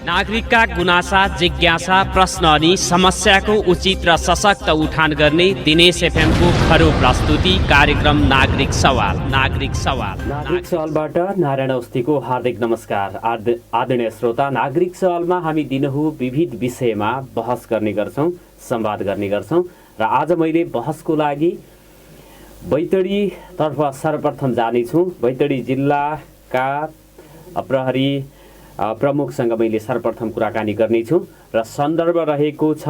नागरिकका गुनासा, जिज्ञासा, प्रश्न अनि समस्याको उचित र सशक्त उठान गर्ने दिनेश एफएमको खरो प्रस्तुति कार्यक्रम नागरिक सवाल। नागरिक सवालबाट नारायण अवस्थीको हार्दिक नमस्कार। आदरणीय श्रोता, नागरिक सवालमा हामी दिनहुँ विविध विषयमा बहस गर्ने गर्छौँ, संवाद गर्ने गर्छौँ र आज मैले बहसको लागि बैतडीतर्फ सर्वप्रथम जानेछु। बैतडी जिल्लाका प्रहरी प्रमुखसँग मैले सर्वप्रथम कुराकानी गर्नेछु र सन्दर्भ रहेको छ,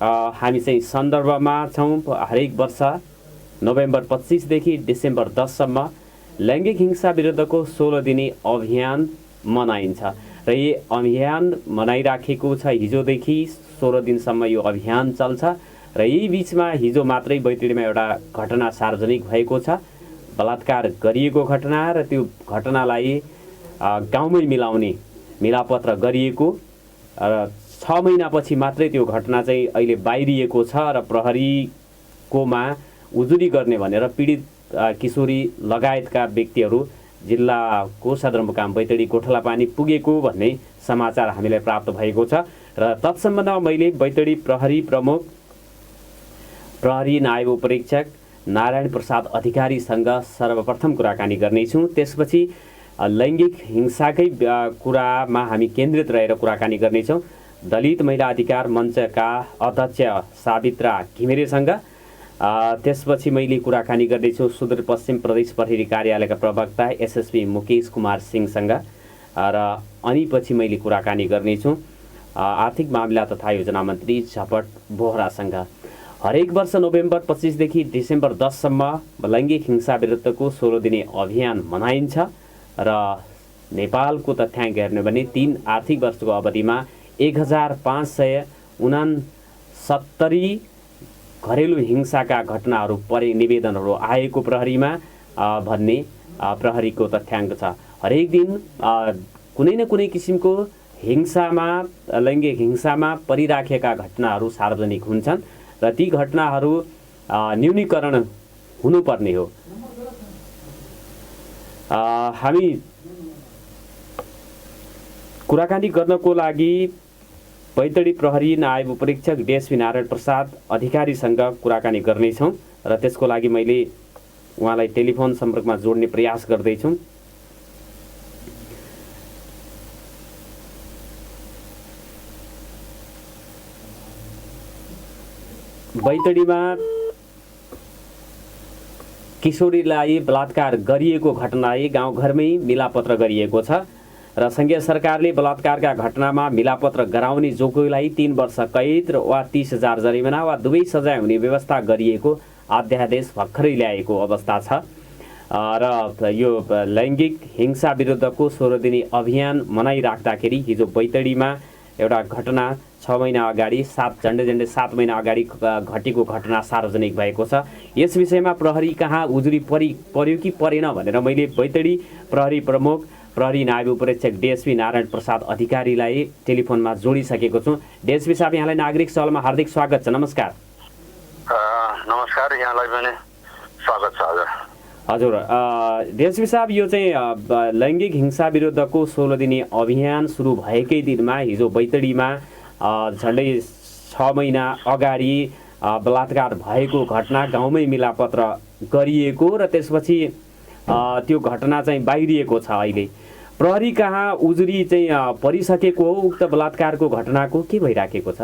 हामी चाहिँ सन्दर्भमा छौँ। हरेक वर्ष नोभेम्बर 25 देखि डिसेम्बर 10 सम्म लैङ्गिक हिंसा विरुद्धको 16 दिने अभियान मनाइन्छ र यो अभियान मनाइराखेको छ। हिजोदेखि 16 दिनसम्म यो अभियान चल्छ र यही बिचमा हिजो मात्रै बैतडीमा एउटा घटना सार्वजनिक भएको छ, बलात्कार गरिएको घटना र त्यो घटनालाई गाउँमै मिलाउने मिलापत्र गरिएको र 6 महिनापछि मात्रै त्यो घटना चाहिँ अहिले बाहिरिएको छ र प्रहरीकोमा उजुरी गर्ने भनेर पीडित किशोरी लगायतका व्यक्तिहरू जिल्लाको सदरमुकाम बैतडी गोठलापानी पुगेको भन्ने समाचार हामीलाई प्राप्त भएको छ र तत्सम्बन्धमा मैले बैतडी प्रहरी प्रमुख प्रहरी नायब उपरीक्षक नारायण प्रसाद अधिकारीसँग सर्वप्रथम कुराकानी गर्नेछु। त्यसपछि लैङ्गिक हिंसाकै कुरामा हामी केन्द्रित रहेर कुराकानी गर्नेछौँ। दलित महिला अधिकार मञ्चका अध्यक्ष सावित्रा घिमिरेसँग। त्यसपछि मैले कुराकानी गर्दैछु सुदूरपश्चिम प्रदेश प्रहरी कार्यालयका प्रवक्ता एसएसपी मुकेश कुमार सिंहसँग र अनि पछि मैले कुराकानी गर्नेछु आर्थिक मामिला तथा योजना मन्त्री झपट बोहरासँग। हरेक वर्ष नोभेम्बर 25 देखि डिसेम्बर 10 सम्म लैङ्गिक हिंसा विरुद्धको 16 दिने अभियान मनाइन्छ र नेपालको तथ्याङ्क हेर्ने भने 3 आर्थिक वर्षको अवधिमा 1569 घरेलु हिंसाका घटनाहरू निवेदनहरू आएको प्रहरीमा भन्ने प्रहरीको तथ्याङ्क छ। हरेक दिन कुनै न कुनै किसिमको हिंसामा लैङ्गिक हिंसामा परिराखेका घटनाहरू सार्वजनिक हुन्छन् र ती घटनाहरू न्यूनीकरण हुनुपर्ने हो। हामी कुराकानी गर्नको लागि बैतडी प्रहरी नायब उपरीक्षक डीएसपी नारायण प्रसाद अधिकारीसँग कुराकानी गर्नेछौँ र त्यसको लागि मैले उहाँलाई टेलिफोन सम्पर्कमा जोड्ने प्रयास गर्दैछु। बैतडीमा किशोरीलाई बलात्कार गरिएको घटनाले गाउँघरमै मिलापत्र गरिएको छ र संघीय सरकारले बलात्कारका घटनामा मिलापत्र गराउने जो कोहीलाई 3 वर्ष कैद वा 30,000 जरिमाना वा दुवै सजाय हुने व्यवस्था गरिएको अध्यादेश भर्खरै ल्याएको अवस्था छ र यो लैङ्गिक हिंसा विरुद्धको 16 दिने अभियान मनाइराख्दाखेरि हिजो बैतडीमा एउटा घटना 6 महिना अगाडि झन्डै 7 महिना अगाडि घटेको घटना सार्वजनिक भएको छ। यस विषयमा प्रहरी कहाँ उजुरी पर्यो कि परेन भनेर मैले बैतडी प्रहरी प्रमुख प्रहरी नायब उपरीक्षक डीएसपी नारायण प्रसाद अधिकारीलाई टेलिफोनमा जोडिसकेको छु। डीएसपी साहब, यहाँलाई नागरिक सवालमा हार्दिक स्वागत छ। नमस्कार। नमस्कार, यहाँलाई पनि स्वागत छ। हजुर डीएसपी साहब, यो चाहिँ लैङ्गिक हिंसा विरुद्धको 16 दिने अभियान सुरु भएकै दिनमा हिजो बैतडीमा झन्डै 6 महिना अगाडि बलात्कार भएको घटना गाउँमै मिलापत्र गरिएको र त्यसपछि त्यो घटना चाहिँ बाहिरिएको छ। अहिले प्रहरी कहाँ उजुरी चाहिँ परिसकेको हो उक्त बलात्कारको घटनाको, के भइराखेको छ?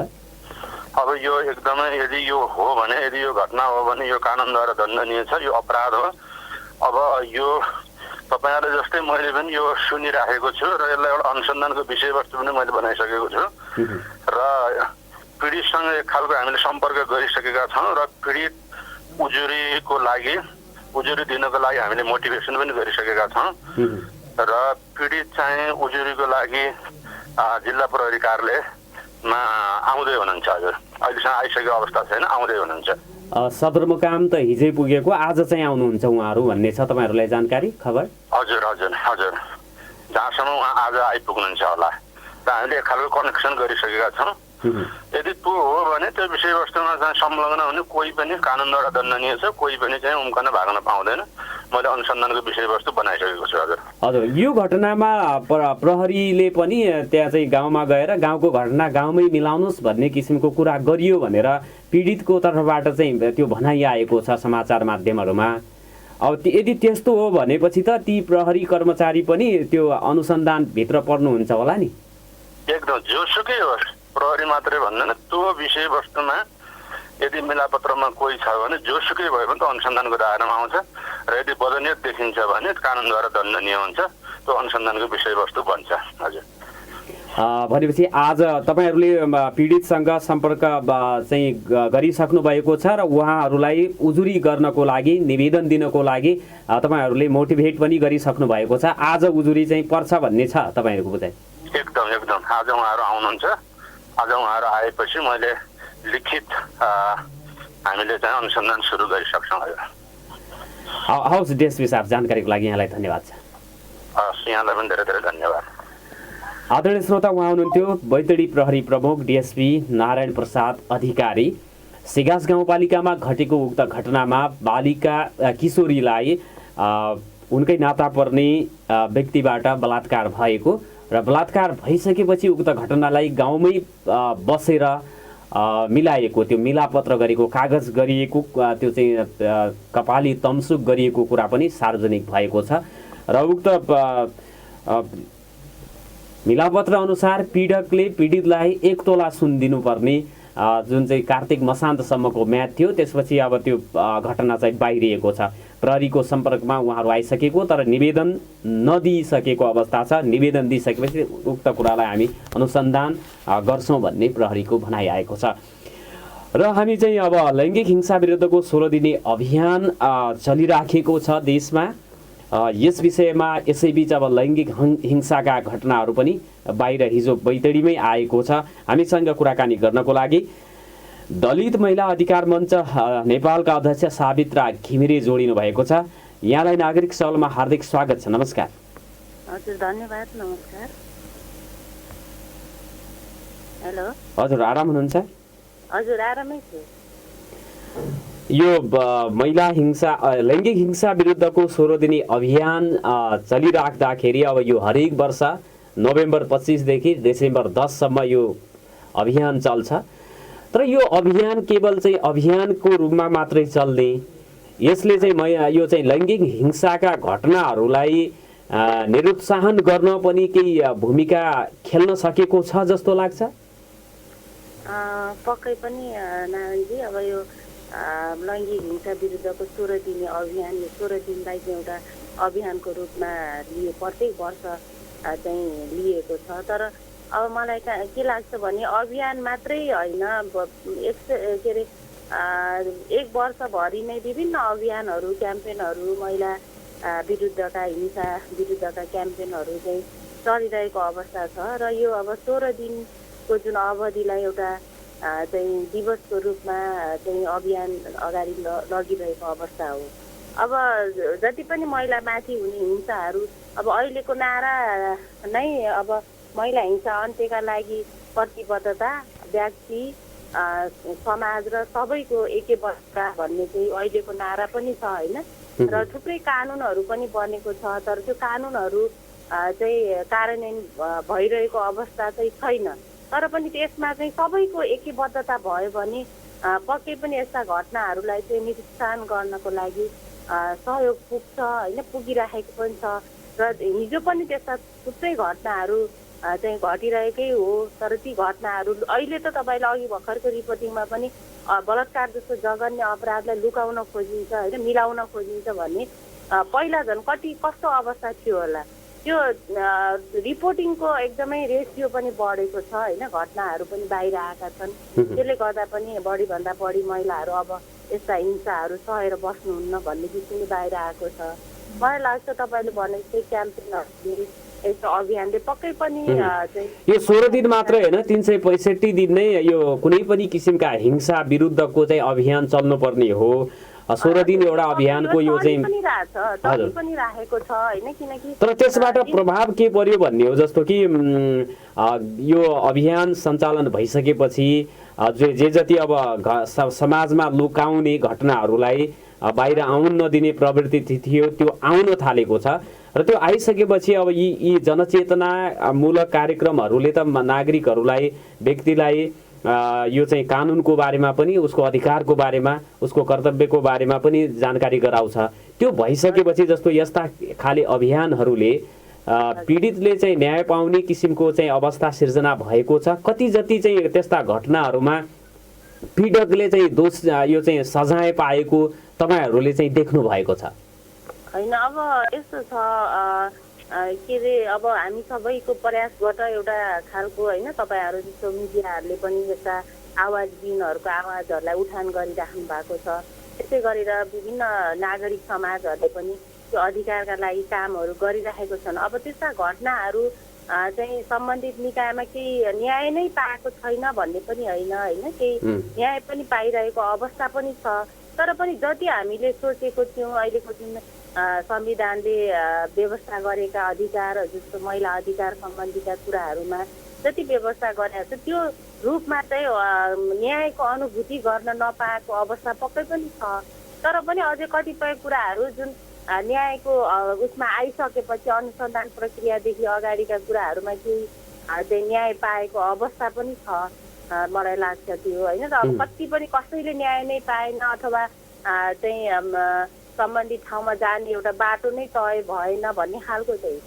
अब यो एकदमै यदि यो हो भने, यदि यो घटना हो भने यो कानुनद्वारा दण्डनीय छ, यो अपराध हो। अब यो तपाईँहरूले जस्तै मैले पनि यो सुनिराखेको छु र यसलाई एउटा अनुसन्धानको विषयवस्तु पनि मैले बनाइसकेको छु र पीडितसँग एक खालको हामीले सम्पर्क गरिसकेका छौँ र पीडित उजुरी दिनको लागि हामीले मोटिभेसन पनि गरिसकेका छौँ र पीडित चाहिँ उजुरीको लागि जिल्ला प्रहरी कार्यालयमा आउँदै हुनुहुन्छ। हजुर, अहिलेसम्म आइसकेको अवस्था छैन, आउँदै हुनुहुन्छ। सदरमुकाम त हिजै पुगेको, आज चाहिँ आउनुहुन्छ उहाँहरू भन्ने छ तपाईँहरूलाई जानकारी, खबर? हजुर हजुर हजुर, जहाँसम्म उहाँ आज आइपुग्नुहुन्छ होला र हामीले एक खालको कनेक्सन गरिसकेका छौँ। यदि त्यो हो भने त्यो विषयवस्तुमा चाहिँ संलग्न हुने कोही पनि कानुनद्वारा दण्डनीय छ, कोही पनि चाहिँ उम्कन भाग्न पाउँदैन। म मैले अनुसन्धानको विषयवस्तु बनाइसकेको छु। हजुर हजुर, यो घटनामा प्रहरीले पनि त्यहाँ चाहिँ गाउँमा गएर गाउँको घटना गाउँमै मिलाउनुहोस् भन्ने किसिमको कुरा गरियो भनेर पीडितको तर्फबाट चाहिँ त्यो भनाइ आएको छ समाचार माध्यमहरूमा। अब यदि त्यस्तो हो भनेपछि त ती प्रहरी कर्मचारी पनि त्यो अनुसन्धानभित्र पर्नुहुन्छ होला नि? एकदम जोसुकै होस्, प्रहरी मात्रै भन्दैन, त्यो विषयवस्तुमा यदि मिलापत्रमा कोही छ भने जोसुकै भयो भने त अनुसन्धानको दायरामा आउँछ र यदि बदनियत देखिन्छ भने कानुनद्वारा दण्डनीय हुन्छ, त्यो अनुसन्धानको विषयवस्तु बन्छ। हजुर, भनेपछि आज तपाईँहरूले पीडितसँग सम्पर्क चाहिँ गरिसक्नु भएको छ र उहाँहरूलाई उजुरी गर्नको लागि निवेदन दिनको लागि तपाईँहरूले मोटिभेट पनि गरिसक्नु भएको छ। आज उजुरी चाहिँ पर्छ भन्ने छ तपाईँहरूको बुझाइ? एकदम एकदम आज उहाँहरू आउनुहुन्छ। आज उहाँहरू आएपछि मैले लिखित हामीले चाहिँ अनुसन्धान सुरु गरिसक्छौँ। हवस् डिएसपी साहब, जानकारीको लागि यहाँलाई धन्यवाद छ। हस्, यहाँलाई पनि धेरै धेरै धन्यवाद। आदरणीय श्रोता, उहाँ हुनुहुन्थ्यो बैतडी प्रहरी प्रमुख डिएसपी नारायण प्रसाद अधिकारी। सिगास गाउँपालिकामा घटेको उक्त घटनामा बालिका किशोरीलाई उनकै नाता पर्ने व्यक्तिबाट बलात्कार भएको र बलात्कार भइसकेपछि उक्त घटनालाई गाउँमै बसेर मिलाएको, त्यो मिलापत्र गरेको, कागज गरिएको, त्यो चाहिँ कपाली तमसुक गरिएको कुरा पनि सार्वजनिक भएको छ र उक्त मिलापत्र अनुसार पीडकले पीडितलाई 1 तोला सुन दिनुपर्ने जुन चाहिँ कार्तिक मसान्तसम्मको म्याद थियो, त्यसपछि अब त्यो घटना चाहिँ बाहिरिएको छ। प्रहरीको सम्पर्कमा उहाँहरू आइसकेको तर निवेदन नदिइसकेको अवस्था छ। निवेदन दिइसकेपछि उक्त कुरालाई हामी अनुसन्धान गर्छौँ भन्ने प्रहरीको भनाइ आएको छ। र हामी चाहिँ अब लैङ्गिक हिंसा विरुद्धको 16 दिने अभियान चलिराखेको छ देशमा। यस विषयमा यसैबीच अब लैङ्गिक हिंसाका घटनाहरू पनि बाहिर हिजो बैतडीमै आएको छ। हामीसँग कुराकानी गर्नको लागि दलित महिला अधिकार मञ्च नेपालका अध्यक्ष सावित्रा घिमिरे जोडिनु भएको छ। यहाँलाई नागरिक सवालमा हार्दिक स्वागत छ। नमस्कार। हजुर, धन्यवाद। नमस्कार। हेलो। हजुर, आराम हुनुहुन्छ? हजुर, आरामै छु। यो महिला हिंसा लैङ्गिक हिंसा विरुद्धको 16 दिने अभियान चलिराख्दाखेरि अब यो हरेक वर्ष नोभेम्बर 25 देखि डिसेम्बर 10 सम्म यो अभियान चल्छ। तर यो अभियान केवल चाहिँ अभियानको रूपमा मात्रै चल्ने, यसले चाहिँ यो चाहिँ लैङ्गिक हिंसाका घटनाहरूलाई निरुत्साहन गर्न पनि केही भूमिका खेल्न सकेको छ जस्तो लाग्छ? पक्कै पनि नारायणजी, अब यो लैङ्गिक हिंसा विरुद्धको 16 दिने अभियान, यो 16 दिनलाई चाहिँ एउटा अभियानको रूपमा लिए, प्रत्येक वर्ष चाहिँ लिएको छ। तर अब मलाई के लाग्छ भने अभियान मात्रै होइन, एक वर्षभरि नै विभिन्न अभियानहरू, क्याम्पेनहरू, महिला विरुद्धका हिंसा विरुद्धका क्याम्पेनहरू चाहिँ चलिरहेको अवस्था छ। र यो अब 16 दिनको जुन अवधिलाई एउटा चाहिँ दिवसको रूपमा चाहिँ अभियान अगाडि लगिरहेको अवस्था हो। अब जति पनि महिलामाथि हुने हिंसाहरू, अब अहिलेको नारा नै अब महिला हिंसा अन्त्यका लागि प्रतिबद्धता, व्यक्ति, समाज र सबैको एकैबद्धता भन्ने चाहिँ अहिलेको नारा पनि छ होइन। र थुप्रै कानुनहरू पनि बनेको छ, तर त्यो कानुनहरू चाहिँ कार्यान्वयन भइरहेको अवस्था चाहिँ छैन। तर पनि त्यसमा चाहिँ सबैको एकैबद्धता भयो भने पक्कै पनि यस्ता घटनाहरूलाई चाहिँ निरुत्साहन गर्नको लागि सहयोग पुग्छ होइन, पुगिराखेको पनि छ। र हिजो पनि त्यस्ता थुप्रै घटनाहरू चाहिँ घटिरहेकै हो। तर ती घटनाहरू अहिले त तपाईँले अघि भर्खरको रिपोर्टिङमा पनि बलात्कार जस्तो जघन्य अपराधलाई लुकाउन खोजिन्छ होइन, मिलाउन खोजिन्छ भन्ने पहिला झन् कस्तो अवस्था थियो होला। त्यो रिपोर्टिङको एकदमै रेसियो पनि बढेको छ होइन, घटनाहरू पनि बाहिर आएका छन्। त्यसले गर्दा पनि बढीभन्दा बढी महिलाहरू अब यस्ता हिंसाहरू सहेर बस्नुहुन्न भन्ने किसिमले बाहिर आएको छ। मलाई लाग्छ तपाईँले भनेको क्याम्पेनहरू, यस्तो अभियानले पक्कै पनि यो 16 दिन मात्रै होइन, 365 दिन नै यो कुनै पनि किसिमका हिंसा विरुद्धको चाहिँ अभियान चल्नुपर्ने हो। 16 दिन एउटा अभियानको यो चाहिँ पनि राखेको छ होइन, किनकि तर त्यसबाट प्रभाव के पर्यो भन्ने हो। जस्तो कि यो अभियान सञ्चालन भइसकेपछि जे जति अब समाजमा लुकाउने घटनाहरूलाई बाहिर आउन नदिने प्रवृत्ति थियो त्यो आउन थालेको छ र त्यो आइसकेपछि अब यी जनचेतनामूलक कार्यक्रमहरूले त नागरिकहरूलाई व्यक्तिलाई यो चाहिँ कानुनको बारेमा पनि उसको अधिकारको बारेमा उसको कर्तव्यको बारेमा पनि जानकारी गराउँछ। त्यो भइसकेपछि जस्तो यस्ता खाले अभियानहरूले पीडितले चाहिँ न्याय पाउने किसिमको चाहिँ अवस्था सिर्जना भएको छ। कति जति चाहिँ त्यस्ता घटनाहरूमा पीडकले चाहिँ दोष यो चाहिँ सजाय पाएको तपाईँहरूले चाहिँ देख्नु भएको छ? होइन, अब यस्तो छ के अरे, अब हामी सबैको प्रयासबाट एउटा खालको होइन, तपाईँहरू जस्तो मिडियाहरूले पनि यस्ता आवाजबिनहरूको आवाजहरूलाई उठान गरिराख्नु भएको छ। त्यसै गरेर विभिन्न नागरिक समाजहरूले पनि त्यो अधिकारका लागि कामहरू गरिराखेको छन्। अब त्यस्ता घटनाहरू चाहिँ सम्बन्धित निकायमा केही न्याय नै पाएको छैन भन्ने पनि होइन, केही न्याय पनि पाइरहेको अवस्था पनि छ। तर पनि जति हामीले सोचेको थियौँ अहिलेको जुन संविधानले व्यवस्था गरेका अधिकार जस्तो महिला अधिकार सम्बन्धीका कुराहरूमा जति व्यवस्था गरेको छ त्यो रूपमा चाहिँ न्यायको अनुभूति गर्न नपाएको अवस्था पक्कै पनि छ। तर पनि अझै कतिपय कुराहरू जुन न्यायको उसमा आइसकेपछि अनुसन्धान प्रक्रियादेखि अगाडिका कुराहरूमा केही चाहिँ न्याय पाएको अवस्था पनि छ मलाई लाग्छ त्यो होइन। र अब कति पनि कसैले न्याय नै पाएन अथवा चाहिँ सम्बन्धित ठाउँमा जाने एउटा बाटो नै तय भएन भन्ने खालको चाहिँ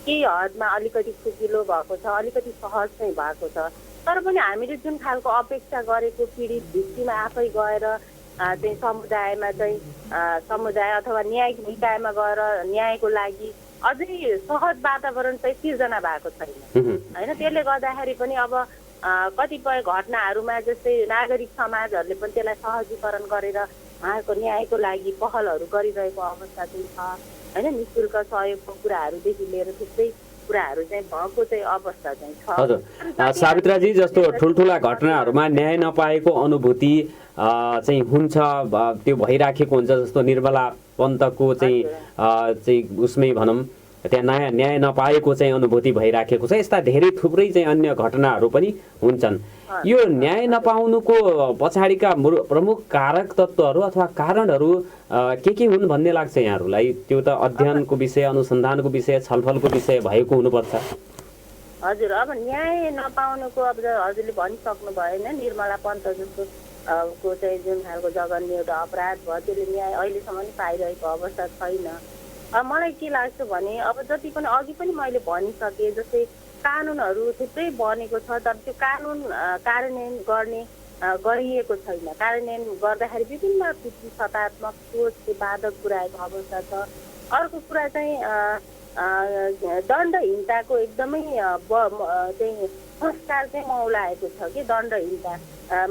केही हदमा अलिकति खुकिलो भएको छ, अलिकति सहज चाहिँ भएको छ। तर पनि हामीले जुन खालको अपेक्षा गरेको पीडित भित्तिमा आफै गएर चाहिँ समुदायमा चाहिँ समुदाय अथवा न्यायिक निकायमा गएर न्यायको लागि अझै सहज वातावरण चाहिँ सिर्जना भएको छैन होइन। त्यसले गर्दाखेरि पनि अब कतिपय घटनाहरूमा जस्तै नागरिक समाजहरूले पनि त्यसलाई सहजीकरण गरेर उहाँहरूको न्यायको लागि पहलहरू गरिरहेको अवस्था चाहिँ छ होइन। निःशुल्क सहयोगको कुराहरूदेखि लिएर थुप्रै कुराहरू चाहिँ भएको चाहिँ अवस्था चाहिँ छ। हजुर सावित्राजी, जस्तो ठुल्ठुला घटनाहरूमा न्याय नपाएको अनुभूति चाहिँ हुन्छ, त्यो भइराखेको हुन्छ। जस्तो निर्मला पन्तको चाहिँ उसमै भनौँ त्यहाँ न्याय नपाएको चाहिँ अनुभूति भइराखेको छ। यस्ता धेरै थुप्रै चाहिँ अन्य घटनाहरू पनि हुन्छन्। यो न्याय नपाउनुको पछाडिका प्रमुख कारक तत्त्वहरू अथवा कारणहरू के हुन् भन्ने लाग्छ यहाँहरूलाई? त्यो त अध्ययनको विषय, अनुसन्धानको विषय, छलफलको विषय भएको हुनुपर्छ। हजुर, अब न्याय नपाउनुको अब हजुरले भनिसक्नु भयो होइन, निर्मला पन्त जस्तो को चाहिँ जुन खालको जघन्य एउटा अपराध भयो त्यसले न्याय अहिलेसम्म पनि पाइरहेको अवस्था छैन। मलाई के लाग्छ भने अब जति पनि अघि पनि मैले भनिसकेँ जस्तै कानुनहरू थुप्रै बनेको छ तर त्यो कानुन कार्यान्वयन गरिएको छैन। कार्यान्वयन गर्दाखेरि विभिन्न प्रतिशतात्मक सोच बाधक पुर्याएको अवस्था छ। अर्को कुरा चाहिँ दण्डहीनताको एकदमै चाहिँ संस्कार चाहिँ मौलाएको छ कि दण्डहीनता।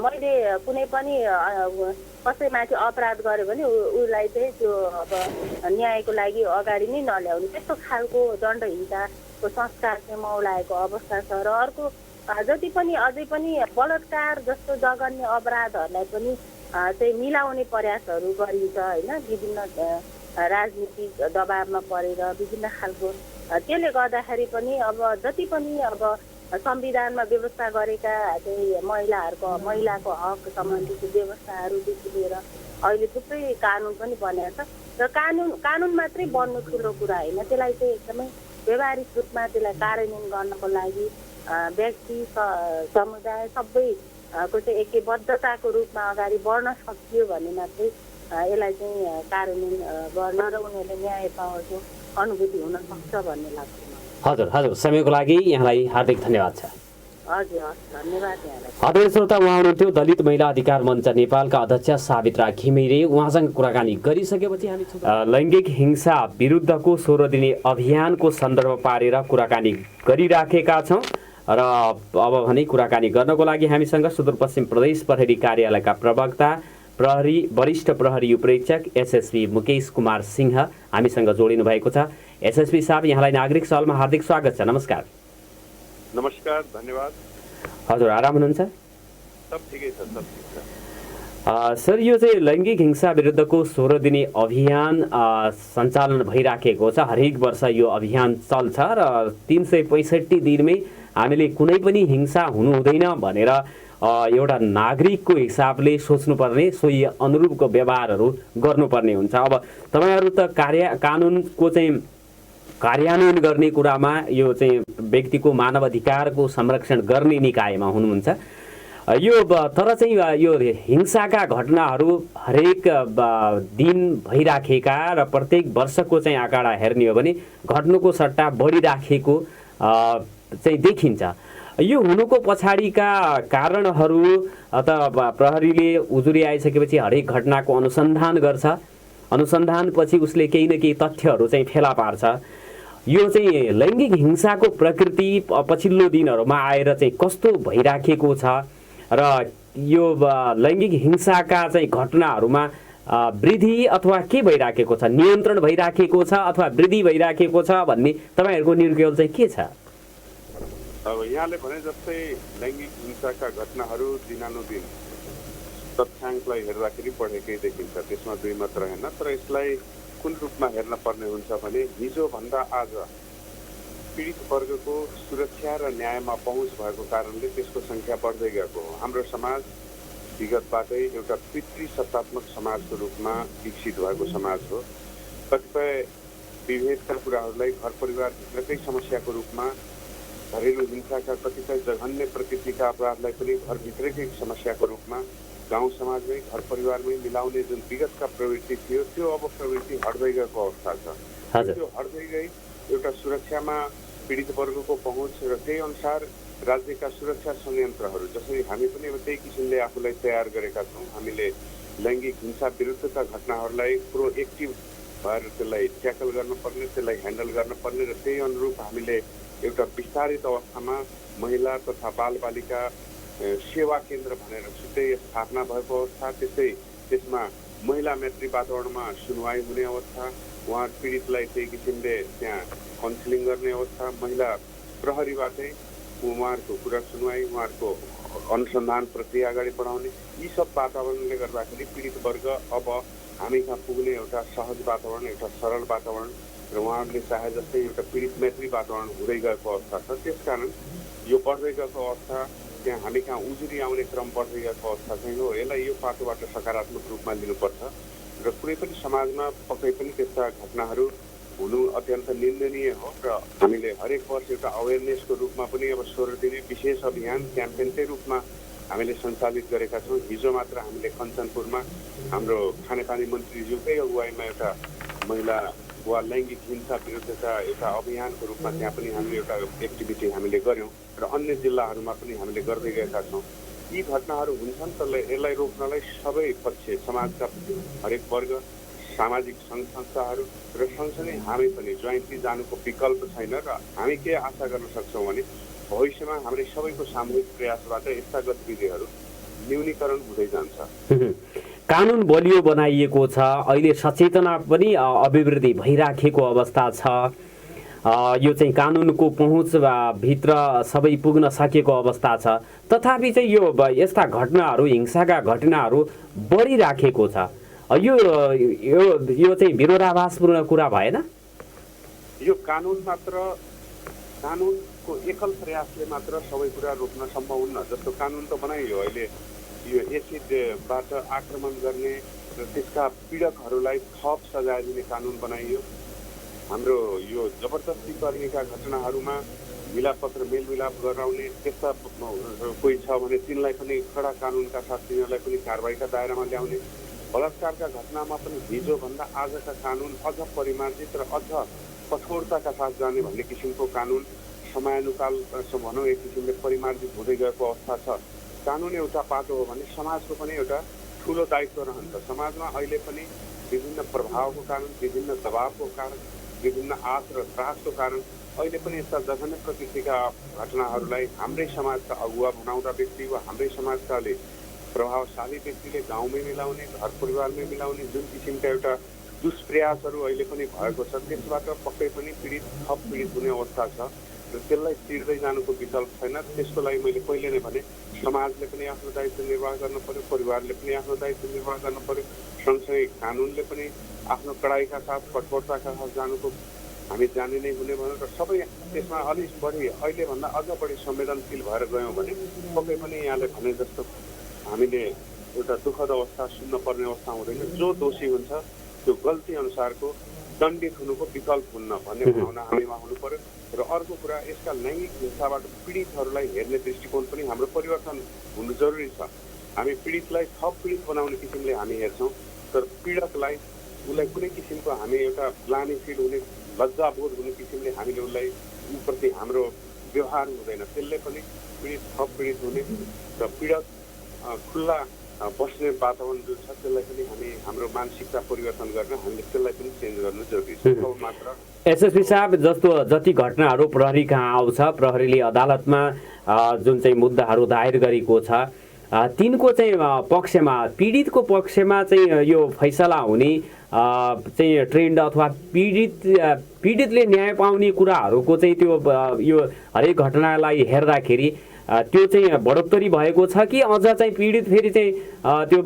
मैले कुनै पनि कसैमाथि अपराध गर्यो भने उसलाई चाहिँ त्यो अब न्यायको लागि अगाडि नै नल्याउने त्यस्तो खालको दण्डहीनताको संस्कार चाहिँ मौलाएको अवस्था छ। र अर्को जति पनि अझै पनि बलात्कार जस्तो जघन्य अपराधहरूलाई पनि चाहिँ मिलाउने प्रयासहरू गरिन्छ होइन, विभिन्न राजनीतिक दबावमा परेर विभिन्न खालको। त्यसले गर्दाखेरि पनि अब जति पनि अब संविधानमा व्यवस्था गरेका चाहिँ महिलाको हक सम्बन्धी व्यवस्थाहरूदेखि लिएर अहिले थुप्रै कानुन पनि बनेको छ। र कानुन मात्रै बन्नु ठुलो कुरा होइन, त्यसलाई चाहिँ एकदमै व्यवहारिक रूपमा त्यसलाई कार्यान्वयन गर्नको लागि व्यक्ति समुदाय सबैको चाहिँ एकबद्धताको रूपमा अगाडि बढ्न सकियो भने मात्रै यसलाई चाहिँ कार्यान्वयन गर्न र उनीहरूले न्याय पाएको अनुभूति हुन सक्छ भन्ने लाग्छ। हजुर, समयको लागि यहाँलाई हार्दिक धन्यवाद छ। हजुर, धन्यवाद यहाँलाई। आदरणीय श्रोता, उहाँ हुनुहुन्थ्यो दलित महिला अधिकार मञ्च नेपालका अध्यक्ष सावित्रा घिमिरे। उहाँसँग कुराकानी गरिसकेपछि हामी लैङ्गिक हिंसा विरुद्धको 16 दिने अभियानको सन्दर्भ पारेर कुराकानी गरिराखेका छौँ र अब भने कुराकानी गर्नको लागि हामीसँग सुदूरपश्चिम प्रदेश प्रहरी कार्यालयका प्रवक्ता वरिष्ठ प्रहरी उपरीक्षक एसएसपी मुकेश कुमार सिंह हामीसँग जोडिनु भएको छ। एसएसपी साहब, यहाँलाई नागरिक सहलमा हार्दिक स्वागत छ। नमस्कार। नमस्कार, धन्यवाद। हजुर, आराम हुनुहुन्छ? सब ठिकै छ, सब ठिक छ। सर, यो चाहिँ लैङ्गिक हिंसा विरुद्धको 16 दिने अभियान सञ्चालन भइराखेको छ। हरेक वर्ष यो अभियान चल्छ र 365 दिनमै हामीले कुनै पनि हिंसा हुनु हुँदैन भनेर एउटा नागरिकको हिसाबले सोच्नुपर्ने सोही अनुरूपको व्यवहारहरू गर्नुपर्ने हुन्छ। अब तपाईँहरू त कानुनको चाहिँ कार्यान्वयन गर्ने कुरामा यो चाहिँ व्यक्तिको मानव अधिकारको संरक्षण गर्ने निकायमा हुनुहुन्छ। यो तर चाहिँ यो हिंसाका घटनाहरू हरेक दिन भइराखेका र प्रत्येक वर्षको चाहिँ आँकडा हेर्ने हो भने घट्नुको सट्टा बढिराखेको चाहिँ देखिन्छ। यो हुनुको पछाडिका कारणहरू अथवा प्रहरीले उजुरी आइसकेपछि हरेक घटनाको अनुसन्धान गर्छ। अनुसन्धानपछि उसले केही न केही तथ्यहरू चाहिँ फेला पार्छ। यो चाहिँ लैङ्गिक हिंसाको प्रकृति पछिल्लो दिनहरूमा आएर चाहिँ कस्तो भइराखेको छ र यो लैङ्गिक हिंसाका चाहिँ घटनाहरूमा वृद्धि अथवा के भइराखेको छ, नियन्त्रण भइराखेको छ अथवा वृद्धि भइराखेको छ भन्ने तपाईँहरूको निर्णय चाहिँ के छ? अब यहाँले भने जस्तै लैङ्गिक हिंसाका घटनाहरू दिनानुदिन तथ्याङ्कलाई हेर्दाखेरि बढेकै देखिन्छ। त्यसमा दुई मात्र होइन, तर यसलाई कुन रूपमा हेर्न पर्ने हुन्छ भने हिजोभन्दा आज पीडित वर्गको सुरक्षा र न्यायमा पहुँच भएको कारणले त्यसको सङ्ख्या बढ्दै गएको हो। हाम्रो समाज विगतबाटै एउटा पितृसत्तात्मक समाजको रूपमा विकसित भएको समाज हो। कतिपय विभेदका कुराहरूलाई घर परिवारभित्रकै समस्याको रूपमा, घरेलु हिंसाका कतिपय जघन्य प्रकृतिका अपराधलाई पनि घरभित्रकै समस्याको रूपमा गाउँ समाजमै घर परिवारमै मिलाउने जुन विगतका प्रवृत्ति थियो त्यो अब प्रवृत्ति हट्दै गएको अवस्था छ। त्यो हट्दै गई एउटा सुरक्षामा पीडित वर्गको पहुँच र त्यही अनुसार राज्यका सुरक्षा संयन्त्रहरू, जसरी हामी पनि अब त्यही किसिमले आफूलाई तयार गरेका छौँ। हामीले लैङ्गिक हिंसा विरुद्धका घटनाहरूलाई प्रोएक्टिभ भएर त्यसलाई ट्याकल गर्नुपर्ने, त्यसलाई ह्यान्डल गर्नुपर्ने र त्यही अनुरूप हामीले एउटा विस्तारित अवस्थामा महिला तथा बालबालिका सेवा केन्द्र भनेर छुट्टै स्थापना भएको अवस्था, त्यस्तै त्यसमा महिला मैत्री वातावरणमा सुनवाई हुने अवस्था, उहाँ पीडितलाई त्यही किसिमले त्यहाँ काउन्सिलिङ गर्ने अवस्था, महिला प्रहरीबाटै उहाँहरूको कुरा सुनवाई, उहाँहरूको अनुसन्धान प्रक्रिया अगाडि बढाउने, यी सब वातावरणले गर्दाखेरि पीडित वर्ग अब हामी कहाँ पुग्ने एउटा सहज वातावरण, एउटा सरल वातावरण र उहाँहरूले चाहे जस्तै एउटा पीडित मैत्री वातावरण हुँदै गएको अवस्था छ। त्यसकारण यो बढ्दै गएको अवस्था, त्यहाँ हामी कहाँ उजुरी आउने क्रम बढ्दै गएको अवस्था चाहिँ हो। यसलाई यो पाटोबाट सकारात्मक रूपमा लिनुपर्छ र कुनै पनि समाजमा पक्कै पनि त्यस्ता घटनाहरू हुनु अत्यन्त निन्दनीय हो र हामीले हरेक वर्ष एउटा अवेरनेसको रूपमा पनि अब 16 दिने विशेष अभियान क्याम्पेनकै रूपमा हामीले सञ्चालित गरेका छौँ। हिजो मात्र हामीले कञ्चनपुरमा हाम्रो खानेपानी मन्त्रीज्यूकै अगुवाईमा एउटा महिला वा लैङ्गिक हिंसा विरुद्धका एउटा अभियानको रूपमा त्यहाँ पनि हामीले एउटा एक्टिभिटी हामीले गऱ्यौँ र अन्य जिल्लाहरूमा पनि हामीले गर्दै गएका छौँ। यी घटनाहरू हुन्छन् तर यसलाई रोक्नलाई सबै पक्ष, समाजका हरेक वर्ग, सामाजिक सङ्घ संस्थाहरू र सँगसँगै हामी पनि जोइन्टली जानुको विकल्प छैन र हामी के आशा गर्न सक्छौँ भने भविष्यमा हाम्रै सबैको सामूहिक प्रयासबाट यस्ता गतिविधिहरू न्यूनीकरण हुँदै जान्छ। कानुन बलियो बनाइएको छ, अहिले सचेतना पनि अभिवृद्धि भइराखेको अवस्था छ। यो चाहिँ कानुनको पहुँच भित्र सबै पुग्न सकेको अवस्था छ। तथापि चाहिँ यो यस्ता घटनाहरू, हिंसाका घटनाहरू बढिराखेको छ। यो चाहिँ विरोधाभासपूर्ण कुरा भएन? यो कानुनको एकल प्रयासले मात्र सबै कुरा रोक्न सम्भव हुन्न। जस्तो कानुन त बनाइयो, अहिले यो एसिडबाट आक्रमण गर्ने र त्यसका पीडकहरूलाई थप सजाय दिने कानुन बनाइयो। हाम्रो यो जबरजस्ती गर्नेका घटनाहरूमा मिलापत्र मेलमिलाप गराउने त्यस्ता कोही छ भने तिनलाई पनि कडा कानुनका साथ तिनीहरूलाई पनि कारबाहीका दायरामा ल्याउने, बलात्कारका घटनामा पनि हिजोभन्दा आजका कानुन अझ परिमार्जित र अझ कठोरताका साथ जाने भन्ने किसिमको कानुन समयानुकाल भनौँ एक किसिमले परिमार्जित हुँदै गएको अवस्था छ। कानुन एउटा पाटो हो भने समाजको पनि एउटा ठुलो दायित्व रहन्छ। समाजमा अहिले पनि विभिन्न प्रभावको कारण, विभिन्न दबावको कारण, विभिन्न आश र त्रासको कारण अहिले पनि यस्ता जघन्य प्रकृतिका घटनाहरूलाई हाम्रै समाजका अगुवा बनाउँदा व्यक्ति वा हाम्रै समाजका प्रभावशाली व्यक्तिले गाउँमै मिलाउने, घर परिवारमै मिलाउने जुन किसिमका एउटा दुष्प्रयासहरू अहिले पनि भएको छ, त्यसबाट पक्कै पनि थप पीडित हुने अवस्था छ र त्यसलाई तिर्दै जानुको विकल्प छैन। त्यसको लागि मैले पहिले नै भने समाजले पनि आफ्नो दायित्व निर्वाह गर्नु पर्यो, परिवारले पनि आफ्नो दायित्व निर्वाह गर्नु पर्यो, सँगसँगै कानुनले पनि आफ्नो कडाइका साथ, कठोरताका साथ जानुको हामी जाने नै हुने भनौँ र सबै त्यसमा अलिक बढी अहिलेभन्दा अझ बढी संवेदनशील भएर गयौँ भने पक्कै पनि यहाँले भने जस्तो हामीले एउटा दुःखद अवस्था सुन्न पर्ने अवस्था हुँदैन। जो दोषी हुन्छ त्यो गल्ती अनुसारको दण्डित हुनुको विकल्प हुन्न भन्ने भावना हामीमा हुनु पर्यो। र अर्को कुरा, यसका लैङ्गिक हिंसाबाट पीडितहरूलाई हेर्ने दृष्टिकोण पनि हाम्रो परिवर्तन हुनु जरुरी छ। हामी पीडितलाई थप पीडित बनाउने किसिमले हामी हेर्छौँ, तर पीडकलाई उसलाई कुनै किसिमको हामी एउटा ग्लानी फिल हुने, लज्जाबोध हुने किसिमले हामीले उसलाई उप्रति हाम्रो व्यवहार हुँदैन। त्यसले पनि पीडित थप पीडित हुने र पीडक खुल्ला बस्ने वातावरण जुन छ त्यसलाई पनि हामी हाम्रो मानसिकता परिवर्तन गर्न हामीले त्यसलाई पनि चेन्ज गर्नु जरुरी छ। मात्र एसएसपी साहब, जस्तो जति घटनाहरू प्रहरी कहाँ आउँछ, प्रहरीले अदालतमा जुन चाहिँ मुद्दाहरू दायर गरेको छ तिनको चाहिँ पक्षमा, पीडितको पक्षमा चाहिँ यो फैसला हुने चाहिँ ट्रेन्ड अथवा पीडितले न्याय पाउने कुराहरूको चाहिँ त्यो यो हरेक घटनालाई हेर्दाखेरि त्यो चाहिँ बढोत्तरी भएको छ कि अझ चाहिँ पीडित फेरि चाहिँ त्यो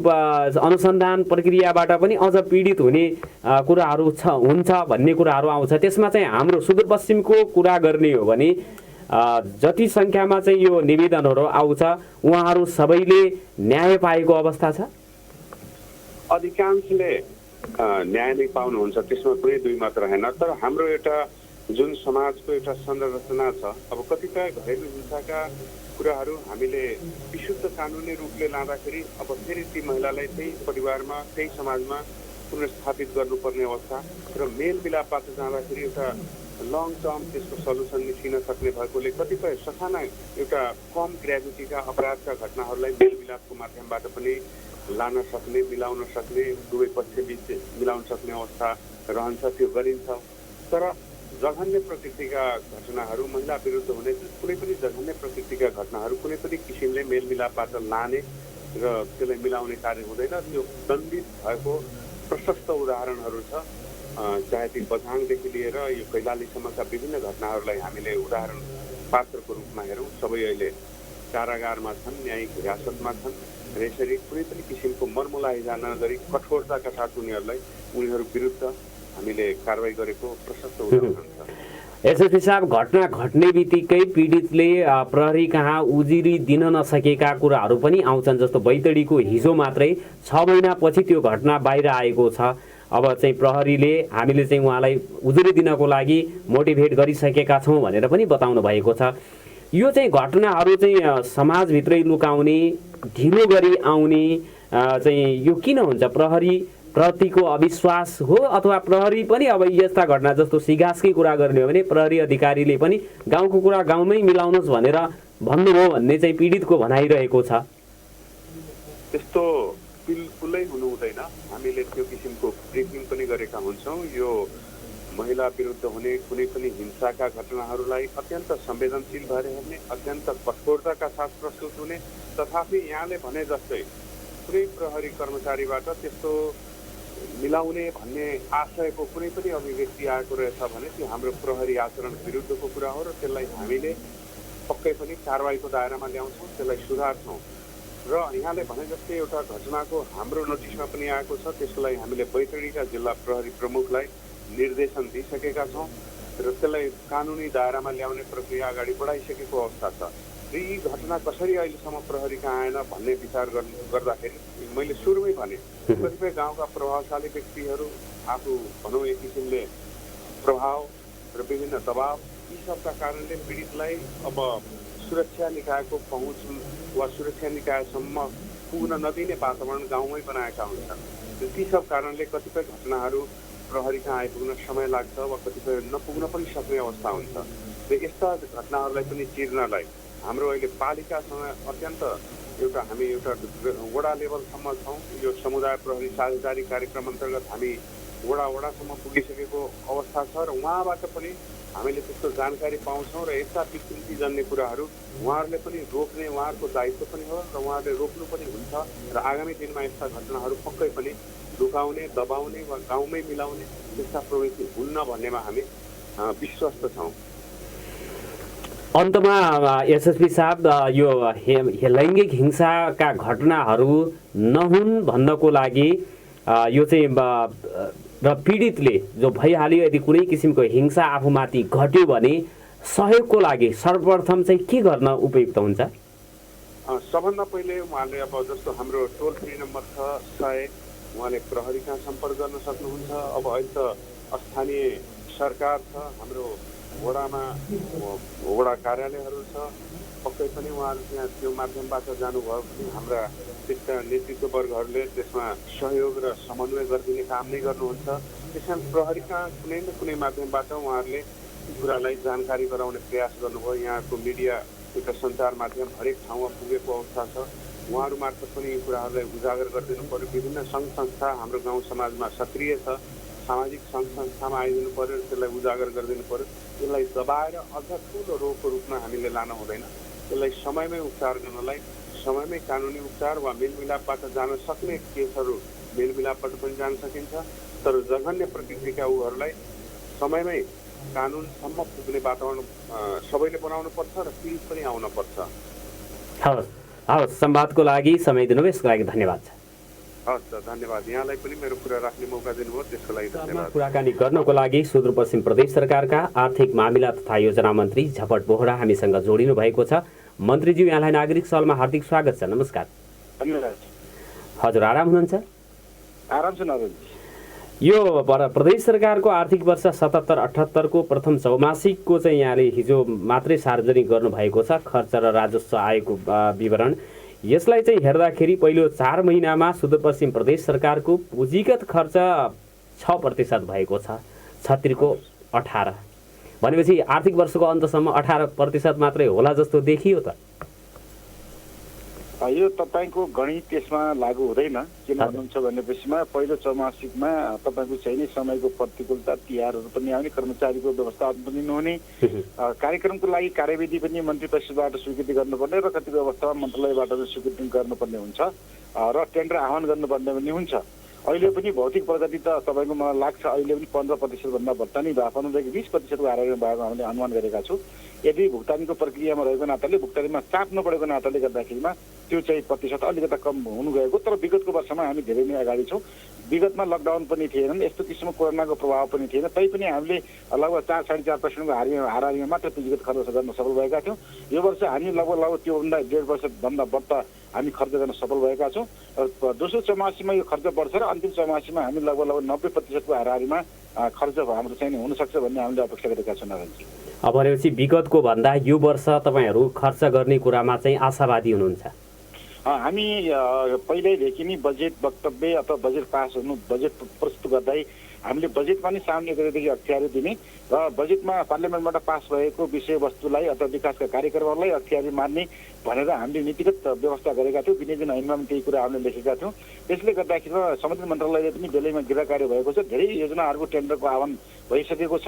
अनुसन्धान प्रक्रियाबाट पनि अझ पीडित हुने कुराहरू हुन्छ भन्ने कुराहरू आउँछ। त्यसमा चाहिँ हाम्रो सुदूरपश्चिमको कुरा गर्ने हो भने जति सङ्ख्यामा चाहिँ यो निवेदनहरू आउँछ उहाँहरू सबैले न्याय पाएको अवस्था छ? अधिकांशले न्याय नै पाउनुहुन्छ, त्यसमा कुनै दुई मात्र होइन। तर हाम्रो एउटा जुन समाजको एउटा संरचना छ, अब कतिपय घरेलु हिंसाका कुराहरू हामीले विशुद्ध कानुनी रूपले लाँदाखेरि अब फेरि ती महिलालाई त्यही परिवारमा त्यही समाजमा पुनर्स्थापित गर्नुपर्ने अवस्था र मेलमिलापबाट जाँदाखेरि एउटा लङ टर्म त्यसको सल्युसन निस्किन सक्ने भएकोले कतिपय ससाना एउटा कम ग्रेभिटीका अपराधका घटनाहरूलाई मेलमिलापको माध्यमबाट पनि लान सक्ने, मिलाउन सक्ने, दुवै पक्षबीच मिलाउन सक्ने अवस्था रहन्छ, त्यो गरिन्छ। तर जघन्य प्रकृतिका घटनाहरू, महिला विरुद्ध हुने कुनै पनि जघन्य प्रकृतिका घटनाहरू कुनै पनि किसिमले मेलमिलापबाट लाने र त्यसलाई मिलाउने कार्य हुँदैन। त्यो दण्डित भएको प्रशस्त उदाहरणहरू छ, चाहे ती बझाङदेखि लिएर यो कैलालीसम्मका विभिन्न घटनाहरूलाई हामीले उदाहरण पात्रको रूपमा हेरौँ। सबै अहिले कारागारमा छन्, न्यायिक हिरासतमा छन् र यसरी कुनै पनि किसिमको मर्मलाइजा नगरी कठोरताका साथ उनीहरू विरुद्ध हामीले कारवाही गरेको प्रशस्त उदाहरण छ। एसएसपी साहब, घटना घट्ने बित्तिकै पीडितले प्रहरी कहाँ उजुरी दिन नसकेका कुराहरू पनि आउँछन्। जस्तो बैतडीको हिजो मात्रै 6 महिनापछि त्यो घटना बाहिर आएको छ। अब चाहिँ प्रहरीले हामीले चाहिँ उहाँलाई उजुरी दिनको लागि मोटिभेट गरिसकेका छौँ भनेर पनि बताउनु भएको छ। यो चाहिँ घटनाहरू चाहिँ समाजभित्रै लुकाउने, ढिलो गरी आउने चाहिँ यो किन हुन्छ? प्रहरी प्रतिको अविश्वास हो अथवा प्रहरी पनि अब यस्ता घटना जस्तो सिगासकै कुरा गर्ने हो भने प्रहरी अधिकारीले पनि गाउँको कुरा गाउँमै मिलाउनुहोस् भनेर भन्नुभयो भन्ने चाहिँ पीडितको भनाइरहेको छ। त्यस्तो बिल्कुलै हुनु हुँदैन। हामीले त्यो किसिमको ब्रिफिङ पनि गरेका हुन्छौँ। यो महिला विरुद्ध हुने कुनै पनि हिंसाका घटनाहरूलाई अत्यन्त संवेदनशील भएर हेर्ने, अत्यन्त कठोरताका साथ प्रस्तुत हुने, तथापि यहाँले भने जस्तै कुनै प्रहरी कर्मचारीबाट त्यस्तो मिलाउने भन्ने आशयको कुनै पनि अभिव्यक्ति आएको रहेछ भने त्यो हाम्रो प्रहरी आचरण विरुद्धको कुरा हो र त्यसलाई हामीले पक्कै पनि कारवाहीको दायरामा ल्याउँछौँ, त्यसलाई सुधार्छौँ। र यहाँले भने जस्तै एउटा घटनाको हाम्रो नोटिसमा पनि आएको छ, त्यसको लागि हामीले बैतडीका जिल्ला प्रहरी प्रमुखलाई निर्देशन दिइसकेका छौँ र त्यसलाई कानुनी दायरामा ल्याउने प्रक्रिया अगाडि बढाइसकेको अवस्था छ। र यी घटना कसरी अहिलेसम्म प्रहरी कहाँ आएन भन्ने विचार गर्दाखेरि मैले सुरुमै भने कतिपय गाउँका प्रभावशाली व्यक्तिहरू आफू भनौँ एक किसिमले प्रभाव र विभिन्न दबाव, यी सबका कारणले पीडितलाई अब सुरक्षा निकायको पहुँच वा सुरक्षा निकायसम्म पुग्न नदिने वातावरण गाउँमै बनाएका हुन्छन्। ती सब कारणले कतिपय घटनाहरू प्रहरी कहाँ आइपुग्न समय लाग्छ वा कतिपय नपुग्न पनि सक्ने अवस्था हुन्छ। र यस्ता घटनाहरूलाई पनि चिर्नलाई हाम्रो अहिले पालिकासँग अत्यन्त हामी एउटा वडा लेभलसम्म छौँ। यो समुदाय प्रहरी साझेदारी कार्यक्रम अन्तर्गत हामी वडासम्म पुगिसकेको अवस्था छ र उहाँबाट पनि हामीले त्यस्तो जानकारी पाउँछौँ र यस्ता विकृतिजन्य कुराहरू उहाँहरूले पनि रोक्ने उहाँहरूको दायित्व पनि हो र उहाँहरूले रोक्नु पनि हुन्छ र आगामी दिनमा यस्ता घटनाहरू पक्कै पनि लुकाउने, दबाउने वा गाउँमै मिलाउने त्यस्ता प्रवृत्ति हुन्न भन्नेमा हामी विश्वस्त छौँ। अन्तमा एसएसपी साहब, यो लैङ्गिक हिंसाका घटनाहरू नहुन् भन्नको लागि यो चाहिँ र पीडितले जो भइहाल्यो यदि कुनै किसिमको हिंसा आफूमाथि घट्यो भने सहयोगको लागि सर्वप्रथम चाहिँ के गर्न उपयुक्त हुन्छ? सबभन्दा पहिले उहाँले अब जस्तो हाम्रो टोल फ्री नम्बर छ 100, उहाँले प्रहरी कहाँ सम्पर्क गर्न सक्नुहुन्छ। अब अहिले त स्थानीय सरकार छ, हाम्रो वडामा वडा कार्यालयहरू छ, पक्कै पनि उहाँहरू त्यहाँ त्यो माध्यमबाट जानुभयो भने हाम्रा त्यस्ता नेतृत्ववर्गहरूले त्यसमा सहयोग र समन्वय गरिदिने काम नै गर्नुहुन्छ। त्यस कारण प्रहरीका कुनै न कुनै माध्यमबाट उहाँहरूले कुरालाई जानकारी गराउने प्रयास गर्नुभयो। यहाँको मिडिया एउटा सञ्चार माध्यम हरेक ठाउँमा पुगेको अवस्था छ, उहाँहरू मार्फत पनि यी कुराहरूलाई उजागर गरिदिनु पर्यो। विभिन्न सङ्घ संस्था हाम्रो गाउँ समाजमा सक्रिय छ, सामाजिक सङ्घ संस्थामा आइदिनु पर्यो, त्यसलाई उजागर गरिदिनु पर्यो। यसलाई दबाएर अझ ठुलो रोगको रूपमा हामीले लान हुँदैन। यसलाई समयमै उपचार गर्नलाई समयमै कानुनी उपचार वा मेलमिलापबाट जान सक्ने केसहरू मेलमिलापबाट पनि जान सकिन्छ, तर जघन्य प्रकृतिका उहरूलाई समयमै कानुनसम्म पुग्ने वातावरण सबैले बनाउनु पर्छ र पीडित पनि आउन पर्छ। हवस्, संवादको लागि समय दिनुभयो, यसको लागि धन्यवाद। हस्, धन्यवाद। यहाँलाई पनि मेरो कुरा राख्ने मौका दिनुभयो, त्यसको लागि धन्यवाद। कुराकानी गर्नको लागि सुदूरपश्चिम प्रदेश सरकारका आर्थिक मामिला तथा योजना मन्त्री झपट बोहरा हामीसँग जोडिनु भएको छ। मन्त्रीज्यू, यहाँलाई नागरिक सवालमा हार्दिक स्वागत छ। नमस्कार। धन्यवाद। हजुर, आराम हुनुहुन्छ? आराम छ नरेन। यो प्रदेश सरकारको आर्थिक वर्ष 77-78 को प्रथम चौमासिकको चाहिँ यहाँले हिजो मात्रै सार्वजनिक गर्नुभएको छ खर्च र राजस्व आएको विवरण। यसलाई चाहिँ हेर्दाखेरि पहिलो 4 महिनामा सुदूरपश्चिम प्रदेश सरकारको पुँजीगत खर्च 6% भएको छ, 36 को 18। भनेपछि आर्थिक वर्षको अन्तसम्म 18% मात्रै होला जस्तो देखियो त? यो तपाईँको गणित त्यसमा लागू हुँदैन। किन भन्नुहुन्छ भनेपछिमा पहिलो चौमासिकमा तपाईँको चाहिने समयको प्रतिकूलता, तिहारहरू पनि आउने, कर्मचारीको व्यवस्थापन पनि नहुने, कार्यक्रमको लागि कार्यविधि पनि मन्त्री परिषदबाट स्वीकृति गर्नुपर्ने र कतिपय अवस्थामा मन्त्रालयबाट स्वीकृति गर्नुपर्ने हुन्छ र टेन्डर आह्वान गर्नुपर्ने पनि हुन्छ। अहिले पनि भौतिक प्रगति त तपाईँको मलाई लाग्छ अहिले पनि 15% भन्दा बढ्ता नै भएको, 15-20% को हाराहारी भएको हामीले अनुमान गरेका छौँ। यदि भुक्तानीको प्रक्रियामा रहेको नाताले, भुक्तानीमा चाप नपरेको नाताले गर्दाखेरिमा त्यो चाहिँ प्रतिशत अलिकता कम हुनु गएको, तर विगतको वर्षमा हामी धेरै नै अगाडि छौँ। विगतमा लकडाउन पनि थिएन, यस्तो किसिमको कोरोनाको प्रभाव पनि थिएन, तैपनि हामीले लगभग 4-4.5% को हाराहारीमा मात्र पुँजीगत खर्च गर्न सफल भएका थियौँ। यो वर्ष हामी लगभग त्योभन्दा 1.5% बढ्ता हामी खर्च गर्न सफल भएका छौँ। दोस्रो चौमासीमा यो खर्च बढ्छ र अन्तिम चौमासीमा हामी लगभग 90% को हाराहारीमा खर्च हाम्रो चाहिँ हुनसक्छ भन्ने हामीले अपेक्षा गरेका छौँ नारायणजी। अब भनेपछि विगतको भन्दा यो वर्ष तपाईँहरू खर्च गर्ने कुरामा चाहिँ आशावादी हुनुहुन्छ? हामी पहिल्यैदेखि नै बजेट वक्तव्य अथवा बजेट पास हुनु, बजेट प्रस्तुत गर्दै हामीले बजेटमा नै सामान्य गरेदेखि अख्तियार दिने र बजेटमा पार्लियामेन्टबाट पास भएको विषयवस्तुलाई अथवा विकासका कार्यक्रमहरूलाई अख्तियारी मान्ने भनेर हामीले नीतिगत व्यवस्था गरेका थियौँ। विनियोजन ऐनमा पनि त्यही कुरा हामीले लेखेका थियौँ। त्यसले गर्दाखेरि सम्बन्धित मन्त्रालयले पनि बेलैमा गृह कार्य भएको छ, धेरै योजनाहरूको टेन्डरको आह्वान भइसकेको छ।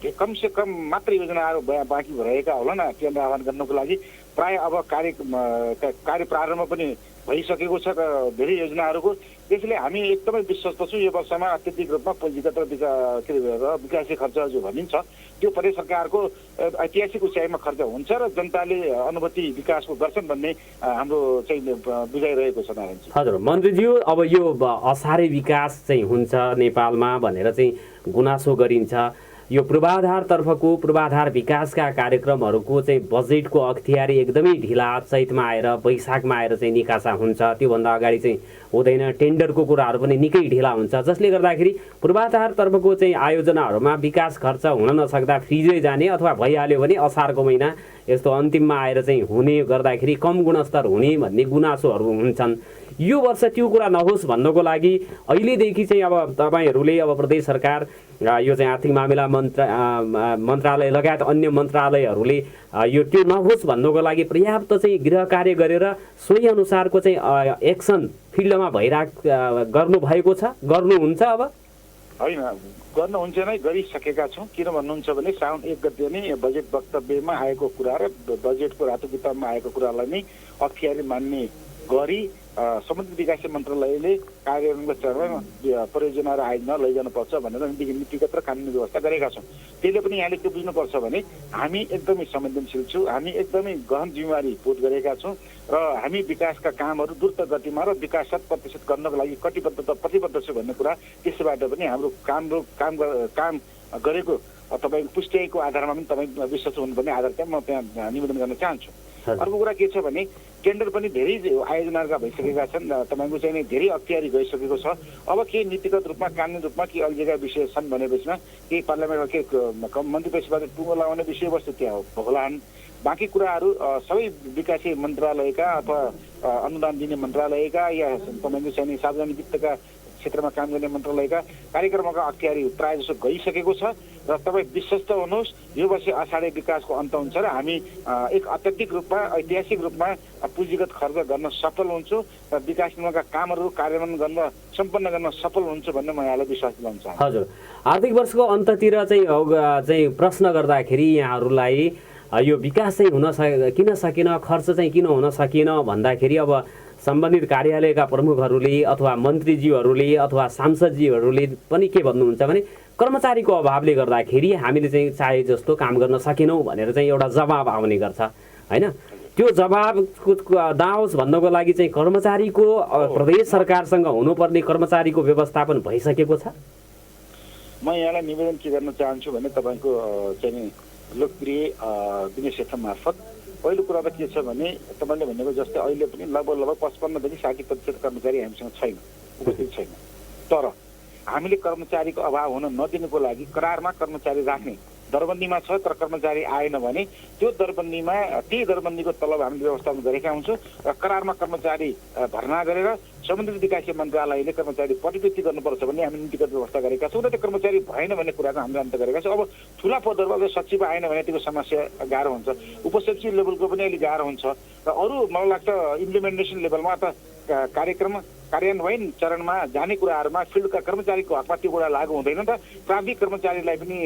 कमसे कम मात्र योजनाहरू बाँकी रहेका होला न टेन्डर आह्वान गर्नको लागि। प्राय अब कार्य प्रारम्भ पनि भइसकेको छ धेरै योजनाहरूको। त्यसले हामी एकदमै विश्वस्त छौँ यो वर्षमा अत्यधिक रूपमा पुँजीगत र विकासीय खर्च जो भनिन्छ त्यो प्रदेश सरकारको ऐतिहासिक उचाइमा खर्च हुन्छ र जनताले अनुभूति विकासको गर्छन् भन्ने हाम्रो चाहिँ बुझाइरहेको छ नारायणजी। हजुर मन्त्रीज्यू, अब यो असारे विकास चाहिँ हुन्छ नेपालमा भनेर चाहिँ गुनासो गरिन्छ। यो पूर्वाधारतर्फको पूर्वाधार विकासका कार्यक्रमहरूको चाहिँ बजेटको अख्तियारी एकदमै ढिला चैतमा आएर वैशाखमा आएर चाहिँ निकासा हुन्छ, त्योभन्दा अगाडि चाहिँ हुँदैन। टेन्डरको कुराहरू पनि निकै ढिला हुन्छ, जसले गर्दाखेरि पूर्वाधारतर्फको चाहिँ आयोजनाहरूमा विकास खर्च हुन नसक्दा फ्रिजै जाने अथवा भइहाल्यो भने असारको महिना यस्तो अन्तिममा आएर चाहिँ हुने गर्दाखेरि कम गुणस्तर हुने भन्ने गुनासोहरू हुन्छन्। यो वर्ष त्यो कुरा नहोस् भन्नको लागि अहिलेदेखि चाहिँ अब तपाईँहरूले अब प्रदेश सरकार यो चाहिँ आर्थिक मामिला मन्त्रालय लगायत अन्य मन्त्रालयहरूले यो त्यो नहोस् भन्नको लागि पर्याप्त चाहिँ गृह कार्य गरेर सोही अनुसारको चाहिँ एक्सन फिल्डमा गर्नुभएको छ, गर्नुहुन्छ? अब होइन, गर्नुहुन्छ नै, गरिसकेका छौँ। किन भन्नुहुन्छ भने साउन 1 गते नै बजेट वक्तव्यमा आएको कुरा र बजेटको रातो किताबमा आएको कुरालाई नै अख्तियारी मान्ने गरी सम्बन्धित विकास मन्त्रालयले कार्यान्वयनको चरणमा परियोजना र आयोजना लैजानुपर्छ भनेर नीतिगत र कानुनी व्यवस्था गरेका छौँ। त्यसले पनि यहाँले के बुझ्नुपर्छ भने हामी एकदमै संवेदनशील छौँ, हामी एकदमै गहन जिम्मेवारी बोध गरेका छौँ र हामी विकासका कामहरू द्रुत गतिमा र विकास 100% गर्नको लागि प्रतिबद्ध छु भन्ने कुरा त्यसबाट पनि हाम्रो काम गरेको तपाईँको पुष्टिको आधारमा पनि तपाईँ विश्वास हुनुपर्ने आधार चाहिँ म त्यहाँ निवेदन गर्न चाहन्छु। अर्को कुरा के छ भने टेन्डर पनि धेरै आयोजनाका भइसकेका छन्, तपाईँको चाहिँ धेरै अख्तियारी गइसकेको छ। अब के नीतिगत रूपमा कानुनी रूपमा के अल्झेका विषय छन् भनेपछिमा केही पार्लियामेन्टमा के मन्त्री परिषदबाट टुङ्गो लगाउने विषयवस्तु त्यहाँ होलान्। बाँकी कुराहरू सबै विकासी मन्त्रालयका अथवा अनुदान दिने मन्त्रालयका या तपाईँको चाहिँ सार्वजनिक वित्तका क्षेत्रमा काम गर्ने मन्त्रालयका कार्यक्रमका अख्तियारी प्रायः जसो गइसकेको छ र तपाईँ विश्वस्त हुनुहोस् यो वर्ष आषाढे विकासको अन्त हुन्छ र हामी एक अत्यधिक रूपमा ऐतिहासिक रूपमा पुँजीगत खर्च गर्न सफल हुन्छौँ र विकास निर्माणका कामहरू कार्यान्वयन सम्पन्न गर्न सफल हुन्छ भन्ने म यहाँलाई विश्वास दिलाउन चाहन्छु। हजुर, आर्थिक वर्षको अन्ततिर चाहिँ प्रश्न गर्दाखेरि यहाँहरूलाई यो विकास चाहिँ किन सकेन, खर्च चाहिँ किन हुन सकेन भन्दाखेरि अब सम्बन्धित कार्यालयका प्रमुखहरूले अथवा मन्त्रीज्यूहरूले अथवा सांसदज्यूहरूले पनि के भन्नुहुन्छ भने कर्मचारीको अभावले गर्दाखेरि हामीले चाहिँ चाहे जस्तो काम गर्न सकेनौँ भनेर चाहिँ एउटा जवाब आउने गर्छ होइन। त्यो जवाबको दाओस् भन्नको लागि चाहिँ कर्मचारीको प्रदेश सरकारसँग हुनुपर्ने कर्मचारीको व्यवस्थापन भइसकेको छ। म यहाँलाई निवेदन के गर्न चाहन्छु भने तपाईँको चाहिँ लोकप्रिय विनय सेठ मार्फत पहिलो कुरा त के छ भने तपाईँले भनेको जस्तै अहिले पनि लगभग 55 देखि 60% कर्मचारी हामीसँग छैन, उपस्थित छैन। तर हामीले कर्मचारीको अभाव हुन नदिनुको लागि करारमा कर्मचारी राख्ने दरबन्दीमा छ, तर कर्मचारी आएन भने त्यो दरबन्दीमा त्यही दरबन्दीको तलब हामीले व्यवस्थापन गरेका हुन्छौँ र करारमा कर्मचारी भर्ना गरेर सम्बन्धित विकास मन्त्रालयले कर्मचारी प्रतिनियुक्ति गर्नुपर्छ भन्ने हामी नीतिगत व्यवस्था गरेका छौँ र त्यो कर्मचारी भएन भन्ने कुराको हामीले अन्त गरेका छौँ। अब ठुला पदहरूमा अब सचिव आएन भने त्यो समस्या गाह्रो हुन्छ, उपसचिव लेभलको पनि अलिक गाह्रो हुन्छ र अरू मलाई लाग्छ इम्प्लिमेन्टेसन लेभलमा त कार्यान्वयन चरणमा जाने कुराहरूमा फिल्डका कर्मचारीको हकमा त्यो कुरा लागू हुँदैन त। प्राविधिक कर्मचारीलाई पनि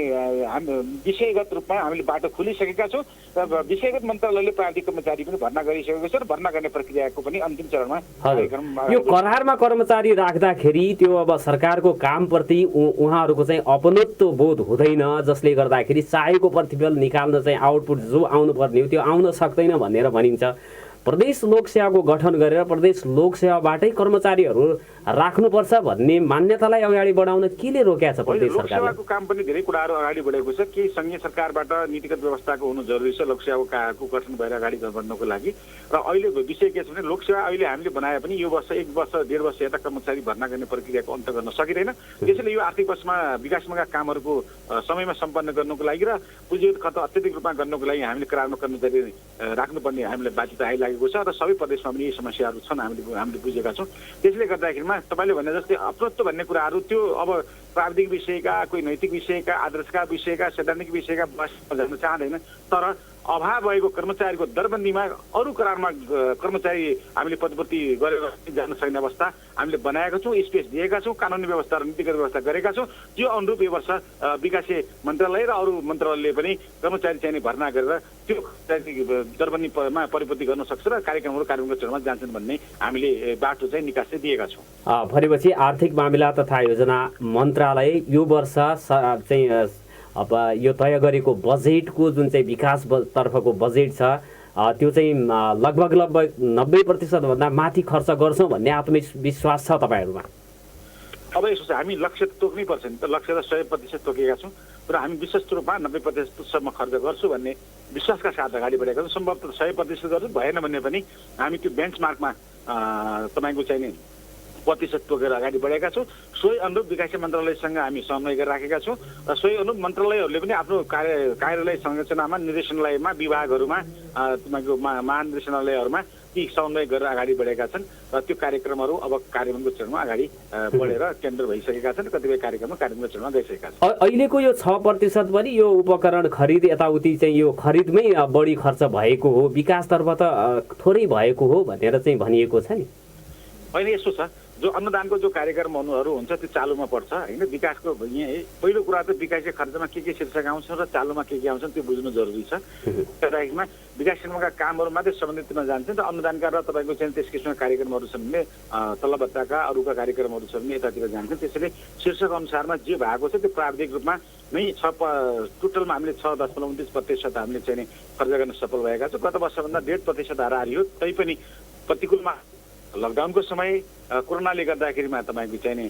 विषयगत रूपमा हामीले बाटो खोलिसकेका छौँ र विषयगत मन्त्रालयले प्राविधिक कर्मचारी पनि भर्ना गरिसकेको छ र भर्ना गर्ने प्रक्रियाको पनि अन्तिम चरणमा कार्यक्रम। यो करारमा कर्मचारी राख्दाखेरि त्यो अब सरकारको कामप्रति उहाँहरूको चाहिँ अपनत्व बोध हुँदैन, जसले गर्दाखेरि चाहेको प्रतिफल निकाल्न चाहिँ आउटपुट जो आउनुपर्ने हो त्यो आउन सक्दैन भनेर भनिन्छ। प्रदेश लोकसेवाको गठन गरेर प्रदेश लोकसेवाबाटै कर्मचारीहरू राख्नुपर्छ भन्ने मान्यतालाई अगाडि बढाउन केले रोकेको छ प्रदेश सरकारले? लोकसेवाको काम पनि धेरै कुराहरू अगाडि बढेको छ कि संघीय सरकारबाट नीतिगत व्यवस्थाको हुनु जरुरी छ लोकसेवाको गठन भएर अगाडि बढ्नको लागि। र अहिले विषय के छ भने लोकसेवा अहिले हामीले बनाए पनि यो वर्ष 1 वर्ष 1.5 वर्ष यता कर्मचारी भर्ना गर्ने प्रक्रियाको अन्त गर्न सकिँदैन। त्यसैले यो आर्थिक वर्षमा विकासका कामहरूको समयमा सम्पन्न गर्नको लागि र पुँजीगत खर्च अत्यधिक रूपमा गर्नको लागि हामीले करारमा कर्मचारी राख्नुपर्ने हामीलाई बाध्यता आइलागेको छ र सबै प्रदेशमा पनि यी समस्याहरू छन् हामीले बुझेका छौँ। त्यसले गर्दाखेरिमा तपाईँले भने जस्तै अपनत्व भन्ने कुराहरू त्यो अब प्राविधिक विषयका, कोही नैतिक विषयका, आदर्शका विषयका, सैद्धान्तिक विषयका जान्न चाहँदैन। तर अभाव भएको कर्मचारीको दरबन्दीमा अरू करारमा कर्मचारी हामीले पदोन्नति गरेर जान सक्ने अवस्था हामीले बनाएका छौँ, स्पेस दिएका छौँ, कानुनी व्यवस्था र नीतिगत व्यवस्था गरेका छौँ। त्यो अनुरूप यो वर्ष विकास मन्त्रालय र अरू मन्त्रालयले पनि कर्मचारी चाहिँ भर्ना गरेर त्यो दरबन्दीमा परिवर्तन गर्न सक्छ र कार्यक्रमहरू कार्यान्वयनको चरणमा जान्छन् भन्ने हामीले बाटो चाहिँ निकास चाहिँ दिएका छौँ। भनेपछि आर्थिक मामिला तथा योजना मन्त्रालय यो वर्ष चाहिँ अब यो तय गरेको बजेटको जुन चाहिँ विकास तर्फको बजेट छ त्यो चाहिँ लगभग 90% भन्दा माथि खर्च गर्छौँ भन्ने आत्मविश्वास छ तपाईँहरूमा? अब यसो छ, हामी लक्ष्य तोक्नै पर्छ नि त। लक्ष्य त 100% तोकेका छौँ र हामी विश्वस्त रूपमा 90%सम्म खर्च गर्छु भन्ने विश्वासका साथ अगाडि बढेका छौँ। सम्भवतः 100% गर्छु, भएन भने पनि हामी त्यो बेन्चमार्कमा तपाईँको चाहिँ प्रतिशत तोकेर अगाडि बढेका छौँ। सोही अनुरूप विकास मन्त्रालयसँग हामी समन्वय गरेर राखेका छौँ र सोही अनुरूप मन्त्रालयहरूले पनि आफ्नो कार्यालय संरचनामा, निर्देशनालयमा, विभागहरूमा, तपाईँको महानिर्देशनालयहरूमा ती समन्वय गरेर अगाडि बढेका छन् र त्यो कार्यक्रमहरू अब कार्यान्वयनको चरणमा अगाडि बढेर टेन्डर भइसकेका छन्। कतिपय कार्यक्रममा कार्यान्वयनको चरणमा गइसकेका छन्। अहिलेको यो 6% पनि यो उपकरण खरिद यताउति चाहिँ यो खरिदमै बढी खर्च भएको हो, विकासतर्फ त थोरै भएको हो भनेर चाहिँ भनिएको छ नि। अहिले यसो छ, जो अन्नदानको जो कार्यक्रमहरू हुन्छ त्यो चालुमा पर्छ होइन। विकासको यहाँ पहिलो कुरा त विकासीय खर्चमा के शीर्षक आउँछ र चालुमा के आउँछन् त्यो बुझ्नु जरुरी छ। त्यसमा विकास निर्माणका कामहरू मात्रै सम्बन्धितमा जान्छन् र अन्नदानका र तपाईँको चाहिँ त्यस किसिमका कार्यक्रमहरू छन् भने तल्लो भत्ताका अरूका कार्यक्रमहरू छन् भने यतातिर जान्छन्। त्यसैले शीर्षक अनुसारमा जे भएको छ त्यो प्राविधिक रूपमा नै टोटलमा हामीले 6.29% हामीले चाहिँ खर्च गर्न सफल भएका छौँ। गत वर्षभन्दा 1.5% हाराहारी हो। तैपनि प्रतिकूलमा लकडाउनको समय कोरोनाले गर्दाखेरिमा तपाईँको चाहिँ नि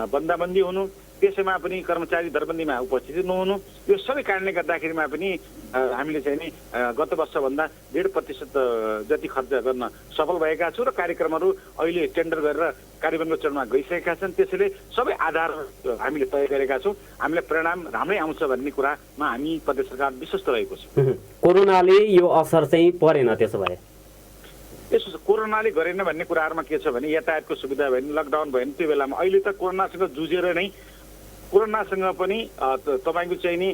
बन्दाबन्दी हुनु, त्यसैमा पनि कर्मचारी दरबन्दीमा उपस्थिति नहुनु, यो सबै कारणले गर्दाखेरिमा पनि हामीले चाहिँ नि गत वर्षभन्दा 1.5% जति खर्च गर्न सफल भएका छौँ र कार्यक्रमहरू अहिले टेन्डर गरेर कार्यान्वयनको चरणमा गइसकेका छन्। त्यसैले सबै आधार हामीले तय गरेका छौँ। हामीलाई परिणाम राम्रै आउँछ भन्ने कुरामा हामी प्रदेश सरकार विश्वस्त रहेको छ। कोरोनाले यो असर चाहिँ परेन त्यसो भए? यसो कोरोनाले गरेन भन्ने कुराहरूमा के छ भने यातायातको सुविधा भयो भने लकडाउन भयो भने त्यो बेलामा अहिले त कोरोनासँग जुझेर नै कोरोनासँग पनि तपाईँको चाहिँ नि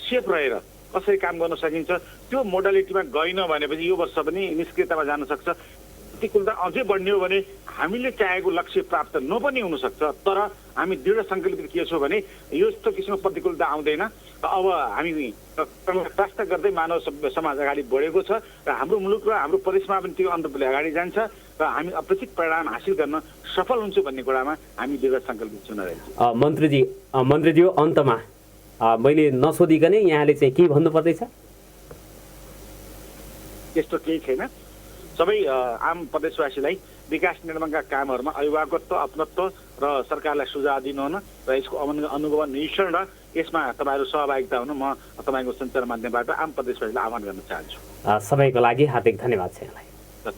सेफ रहेर कसरी काम गर्न सकिन्छ त्यो मोडालिटीमा गएन भनेपछि यो वर्ष पनि निष्क्रियतामा जान सक्छ। प्रतिकूलता अझै बढ्ने हो भने हामीले चाहेको लक्ष्य प्राप्त नपनि हुनसक्छ। तर हामी दृढ सङ्कल्पित के छौँ भने यस्तो किसिमको प्रतिकूलता आउँदैन। अब हामी प्रयास गर्दै मानव समाज अगाडि बढेको छ र हाम्रो मुलुक र हाम्रो प्रदेशमा पनि त्यो अन्तरले अगाडि जान्छ र हामी अपेक्षित परिणाम हासिल गर्न सफल हुन्छौँ भन्ने कुरामा हामी दृढ सङ्कल्पित छौँ। मन्त्रीज्यू अन्तमा मैले नसोधिकनै यहाँले चाहिँ के भन्नु पर्दैछ? त्यस्तो केही छैन। सबै आम प्रदेशवासीलाई विकास निर्माणका कामहरूमा अभिभावकत्व अपनत्व र सरकारलाई सुझाव दिनुहुन र यसको अनुभव निरीक्षण र यसमा तपाईँहरू सहभागिता हुनु म तपाईँको सञ्चार माध्यमबाट आम प्रदेशवासीलाई आह्वान गर्न चाहन्छु। सबैको लागि हार्दिक धन्यवाद छ यहाँलाई र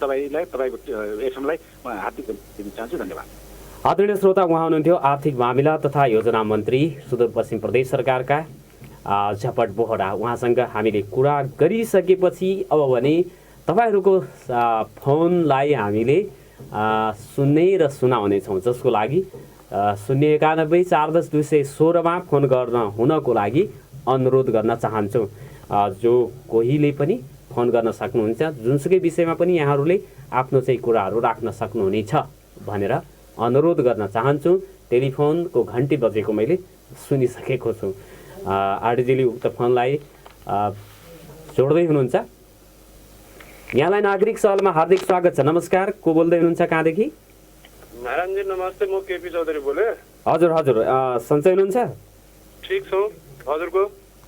तपाईँको एफएमलाई म हार्दिक दिन चाहन्छु। धन्यवाद। आदरणीय श्रोता, उहाँ हुनुहुन्थ्यो आर्थिक मामिला तथा योजना मन्त्री सुदूरपश्चिम प्रदेश सरकारका झपट बोहरा। उहाँसँग हामीले कुरा गरिसकेपछि अब भने तपाईँहरूको फोनलाई हामीले सुन्ने र सुनाउनेछौँ, जसको लागि 091-410-216 फोन गर्न हुनको लागि अनुरोध गर्न चाहन्छु। जो कोहीले पनि फोन गर्न सक्नुहुन्छ, जुनसुकै विषयमा पनि यहाँहरूले आफ्नो चाहिँ कुराहरू राख्न सक्नुहुनेछ भनेर अनुरोध गर्न चाहन्छु। टेलिफोनको घन्टी बजेको मैले सुनिसकेको छु। आरडीजीले उक्त फोनलाई जोड्दै हुनुहुन्छ। यहाँलाई नागरिक सहलमा हार्दिक स्वागत छ। नमस्कार, को बोल्दै हुनुहुन्छ, कहाँदेखि? नारायणजी नमस्ते, म केपी चौधरी बोले। हजुर हजुर, सन्चै हुनुहुन्छ? ठिक छौँ, हजुरको?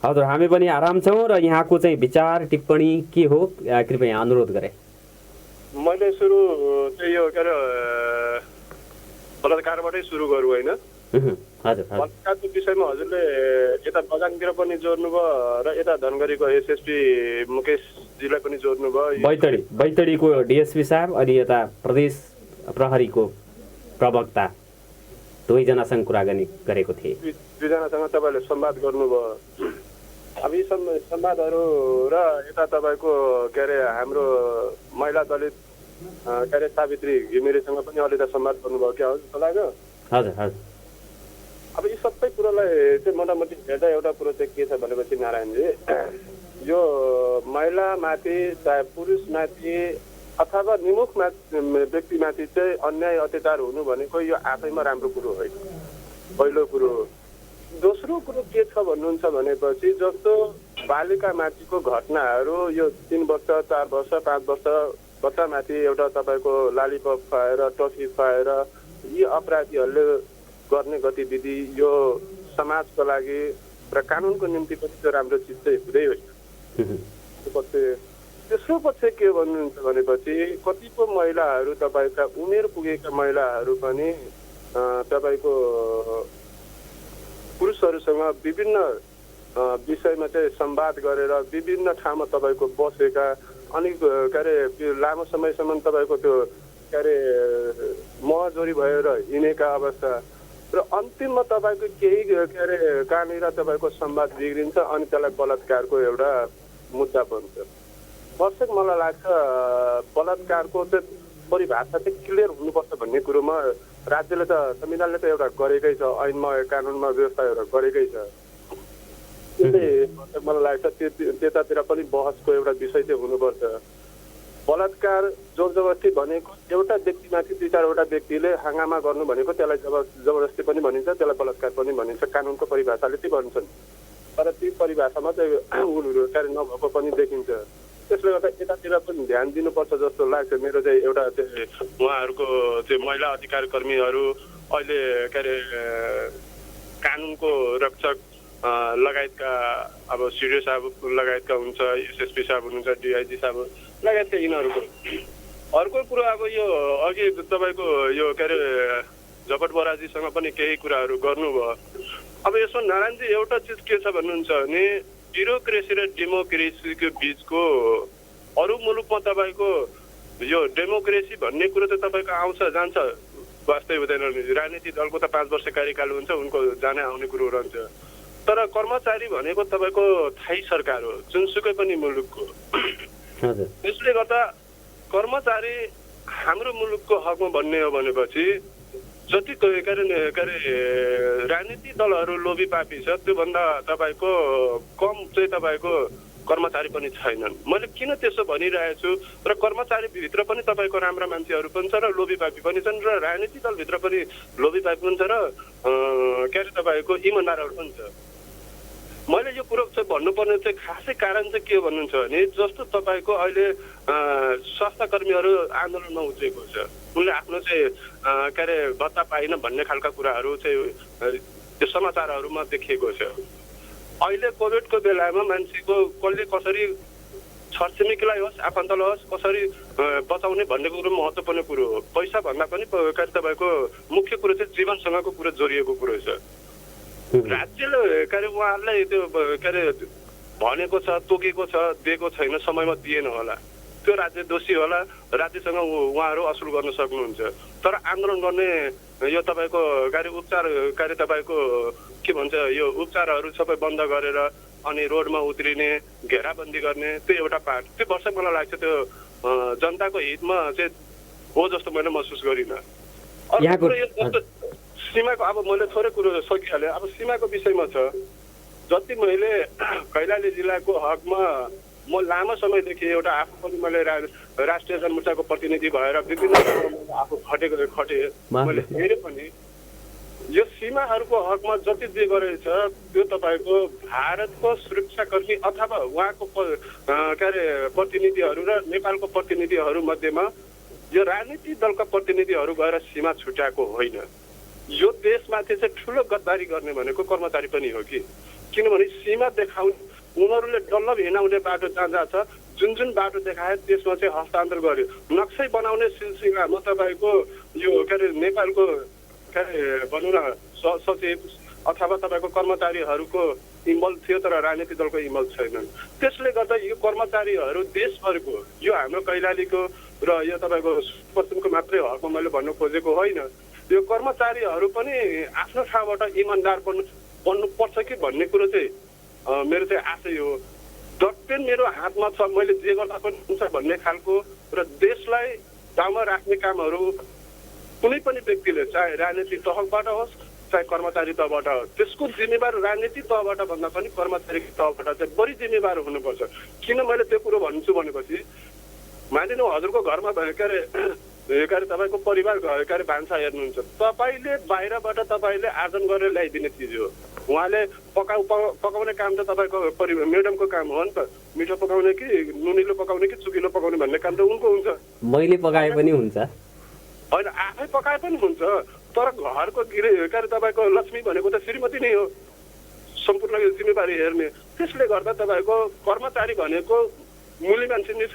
हजुर, हामी पनि आराम छौँ। र यहाँको चाहिँ विचार टिप्पणी के हो, कृपया अनुरोध गरेँ। मैले सुरु चाहिँ यो के अरे बलात्कारबाटै सुरु गरौँ होइन? हजुर, बलात्कारको विषयमा हजुरले यता बगानतिर पनि जोड्नुभयो र यता धनगढीको एसएसपी मुकेशजीलाई पनि जोड्नुभयो। बैतडीको डिएसपी साहब अनि यता प्रदेश प्रहरीको प्रवक्ता दुवैजनासँग कुराकानी गरेको थिएँ। दुईजनासँग तपाईँले संवाद गर्नुभयो। अब यी संवादहरू र यता तपाईँको के अरे हाम्रो महिला दलित के अरे सावित्री घिमिरेसँग पनि अलिकति संवाद गर्नुभयो क्या हो जस्तो लाग्यो। हजुर हजुर। अब यी सबै कुरोलाई चाहिँ मोटामोटी हेर्दा एउटा कुरो चाहिँ के छ भनेपछि नारायणजी, यो महिलामाथि चाहे पुरुषमाथि अथवा निमुख व्यक्तिमाथि चाहिँ अन्याय अत्याचार हुनु भनेको यो आफैमा राम्रो कुरो होइन, पहिलो कुरो। दोस्रो कुरो के छ भन्नुहुन्छ भनेपछि जस्तो बालिकामाथिको घटनाहरू यो 3 वर्ष 4 वर्ष 5 वर्ष बच्चामाथि एउटा तपाईँको लालीपप खुवाएर टफी खुवाएर यी अपराधीहरूले गर्ने गतिविधि यो समाजको लागि र कानुनको निम्ति पनि त्यो राम्रो चिज चाहिँ हुँदै होइन। तेस्रो पक्ष के भन्नुहुन्छ भनेपछि कतिपय महिलाहरू तपाईँका उमेर पुगेका महिलाहरू पनि तपाईँको पुरुषहरूसँग विभिन्न विषयमा चाहिँ संवाद गरेर विभिन्न ठाउँमा तपाईँको बसेका अनि के अरे लामो समयसम्म तपाईँको त्यो के अरे महजोरी भएर हिँडेका अवस्था र अन्तिममा तपाईँको केही के अरे कहाँनिर तपाईँको संवाद बिग्रिन्छ अनि त्यसलाई बलात्कारको एउटा मुद्दा बन्छ। पर्छक मलाई लाग्छ बलात्कारको चाहिँ परिभाषा चाहिँ क्लियर हुनुपर्छ भन्ने कुरोमा राज्यले त संविधानले त एउटा गरेकै छ, ऐनमा कानुनमा व्यवस्था एउटा गरेकै छ। त्यसले मलाई लाग्छ त्यतातिर पनि बहसको एउटा विषय चाहिँ हुनुपर्छ। बलात्कार जबरजस्ती भनेको एउटा व्यक्तिमाथि 2-4वटा व्यक्तिले हंगामा गर्नु भनेको त्यसलाई जबरजस्ती पनि भनिन्छ, त्यसलाई बलात्कार पनि भनिन्छ। कानुनको परिभाषाले ती भन्छन्, तर ती परिभाषामा चाहिँ उनीहरू कार्य नभएको पनि देखिन्छ। त्यसले गर्दा यतातिर पनि ध्यान दिनुपर्छ जस्तो लाग्छ मेरो चाहिँ। एउटा चाहिँ उहाँहरूको चाहिँ महिला अधिकार कर्मीहरू अहिले के अरे कानुनको रक्षक लगायतका अब सिडिओ साहब लगायतका हुन्छ, एसएसपी साहब हुनुहुन्छ, डिआइजी साहब लगायतका यिनीहरूको। अर्को कुरो अब यो अघि तपाईँको यो के अरे जपट बराजीसँग पनि केही कुराहरू गर्नुभयो। अब यसमा नारायणजी एउटा चिज के छ भन्नुहुन्छ भने ब्युरोक्रेसी र डेमोक्रेसीको बिचको अरू मुलुकमा तपाईँको यो डेमोक्रेसी भन्ने कुरो त तपाईँको आउँछ जान्छ, वास्तै हुँदैन। राजनीतिक दलको त 5 वर्ष कार्यकाल हुन्छ, उनको जाने आउने कुरो रहन्छ। तर कर्मचारी भनेको तपाईँको थाई सरकार हो, जुनसुकै पनि मुलुकको। त्यसले गर्दा कर्मचारी हाम्रो मुलुकको हकमा भन्ने हो भनेपछि जति के अरे राजनीतिक दलहरू लोभी पापी छ त्योभन्दा तपाईँको कम चाहिँ तपाईँको कर्मचारी पनि छैनन्। मैले किन त्यसो भनिरहेको छु, र कर्मचारीभित्र पनि तपाईँको राम्रा मान्छेहरू पनि छ र लोभी पापी पनि छन्, र राजनीतिक दलभित्र पनि लोभी पापी पनि छ र के अरे तपाईँको इमान्दारहरू पनि छ। मैले यो कुरो चाहिँ भन्नुपर्ने चाहिँ खासै कारण चाहिँ के भन्नुहुन्छ भने जस्तो तपाईँको अहिले स्वास्थ्य कर्मीहरू आन्दोलनमा उत्रेको छ, उनले आफ्नो चाहिँ के अरे भत्ता पाइन भन्ने खालका कुराहरू चाहिँ त्यो समाचारहरूमा देखिएको छ। अहिले कोभिडको बेलामा मान्छेको कसले कसरी छरछिमेकीलाई होस् आफन्तलाई होस् कसरी बचाउने भन्ने कुरो महत्त्वपूर्ण कुरो हो। पैसा भन्दा पनि तपाईँको मुख्य कुरो चाहिँ जीवनसँगको कुरो जोडिएको कुरो छ। राज्यले के अरे उहाँहरूलाई त्यो के अरे भनेको छ, तोकेको छ, दिएको छैन, समयमा दिएन होला, त्यो राज्य दोषी होला, राज्यसँग उहाँहरू असुल गर्न सक्नुहुन्छ। तर आन्दोलन गर्ने यो तपाईँको गाडी उपचार कार्य तपाईँको के भन्छ यो उपचारहरू सबै बन्द गरेर अनि रोडमा उत्रिने, घेराबन्दी गर्ने त्यो एउटा पार्ट, त्यो वर्ष मलाई लाग्छ त्यो जनताको हितमा चाहिँ हो जस्तो मैले महसुस गरिनँ। सीमाको अब मैले थोरै कुरो सकिहालेँ। अब सीमाको विषयमा छ, जति मैले कैलाली जिल्लाको हकमा म लामो समयदेखि एउटा आफू पनि मैले राष्ट्रिय जनमोर्चाको प्रतिनिधि भएर विभिन्न आफू खटेँ, मैले हेरेँ पनि यो सीमाहरूको हकमा जति जे गरेछ त्यो तपाईँको भारतको सुरक्षाकर्मी अथवा उहाँको के अरे प्रतिनिधिहरू र नेपालको प्रतिनिधिहरू मध्येमा यो राजनीतिक दलका प्रतिनिधिहरू गएर सीमा छुट्याएको होइन। यो देशमाथि चाहिँ ठुलो गद्दारी गर्ने भनेको कर्मचारी पनि हो कि, किनभने सीमा देखाउने उनीहरूले डल्लभ हिँडाउने बाटो जहाँ जहाँ छ जुन जुन बाटो देखाए त्यसमा चाहिँ हस्तान्तरण गर्यो। नक्सै बनाउने सिलसिलामा तपाईँको यो के अरे नेपालको के अरे भनौँ न सचिव अथवा तपाईँको कर्मचारीहरूको इन्भल्भ थियो, तर राजनीतिक दलको इन्भल्भ छैनन्। त्यसले गर्दा यो कर्मचारीहरू देशभरको, यो हाम्रो कैलालीको र यो तपाईँको पश्चिमको मात्रै हकमा मैले भन्नु खोजेको होइन, यो कर्मचारीहरू पनि आफ्नो ठाउँबाट इमान्दार बन्नुपर्छ कि भन्ने कुरो चाहिँ मेरो चाहिँ आशय हो। डटपेन मेरो हातमा छ, मैले जे गर्दा पनि हुन्छ भन्ने खालको र देशलाई ठाउँमा राख्ने कामहरू कुनै पनि व्यक्तिले चाहे राजनीतिक तहबाट होस् चाहे कर्मचारी तहबाट होस् त्यसको जिम्मेवार राजनीतिक तहबाट भन्दा पनि कर्मचारी तहबाट चाहिँ बढी जिम्मेवार हुनुपर्छ। किन मैले त्यो कुरो भन्छु भनेपछि मानिलिनु हजुरको घरमा के अरे तपाईँको परिवार के अरे भान्सा हेर्नुहुन्छ, तपाईँले बाहिरबाट तपाईँले आर्जन गरेर ल्याइदिने चिज हो। उहाँले पकाउने काम त तपाईँको म्याडमको काम हो नि त, मिठो पकाउने कि नुनिलो पकाउने कि चुकिलो पकाउने भन्ने काम त उनको हुन्छ। मैले पकाए पनि हुन्छ होइन, आफै पकाए पनि हुन्छ, तर घरको के अरे तपाईँको लक्ष्मी भनेको त श्रीमती नै हो, सम्पूर्ण जिम्मेवारी हेर्ने। त्यसले गर्दा तपाईँको कर्मचारी भनेको मूल्य मान्छे नै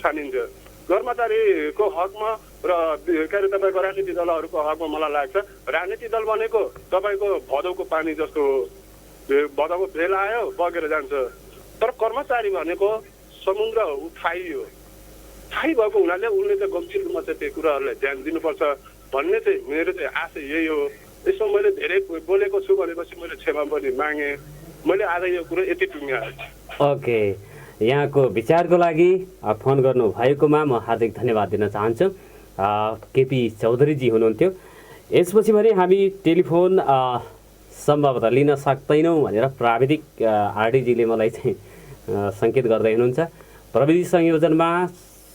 ठानिन्छ। कर्मचारीको हकमा र के अरे तपाईँको राजनीतिक दलहरूको हकमा मलाई लाग्छ राजनीतिक दल भनेको तपाईँको भदौको पानी जस्तो हो, भदौको भेल आयो बगेर जान्छ, तर कर्मचारी भनेको समुद्र हो, थाई हो। थाई भएको हुनाले उनले चाहिँ गम्भीर रूपमा चाहिँ त्यो कुराहरूलाई ध्यान दिनुपर्छ भन्ने चाहिँ मेरो चाहिँ आशय यही हो। यसमा मैले धेरै बोलेको छु भनेपछि मैले क्षमा पनि मागेँ। मैले आज यो कुरो यति टुङ्ग्याएँ। ओके, यहाँको विचारको लागि फोन गर्नु भएकोमा म हार्दिक धन्यवाद दिन चाहन्छु। केपी चौधरीजी हुनुहुन्थ्यो। यसपछि भने हामी टेलिफोन सम्भवतः लिन सक्दैनौँ भनेर प्राविधिक आरडीजीले मलाई चाहिँ सङ्केत गर्दै हुनुहुन्छ। प्रविधि संयोजनमा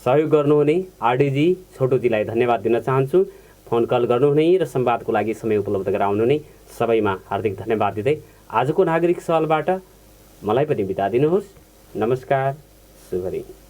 सहयोग गर्नुहुने आरडीजी छोटोजीलाई धन्यवाद दिन चाहन्छु। फोन कल गर्नुहुने र संवादको लागि समय उपलब्ध गराउनुहुने सबैमा हार्दिक धन्यवाद दिँदै आजको नागरिक सवालबाट मलाई पनि बिदा दिनुहोस्। नमस्कार, शुभ दिन।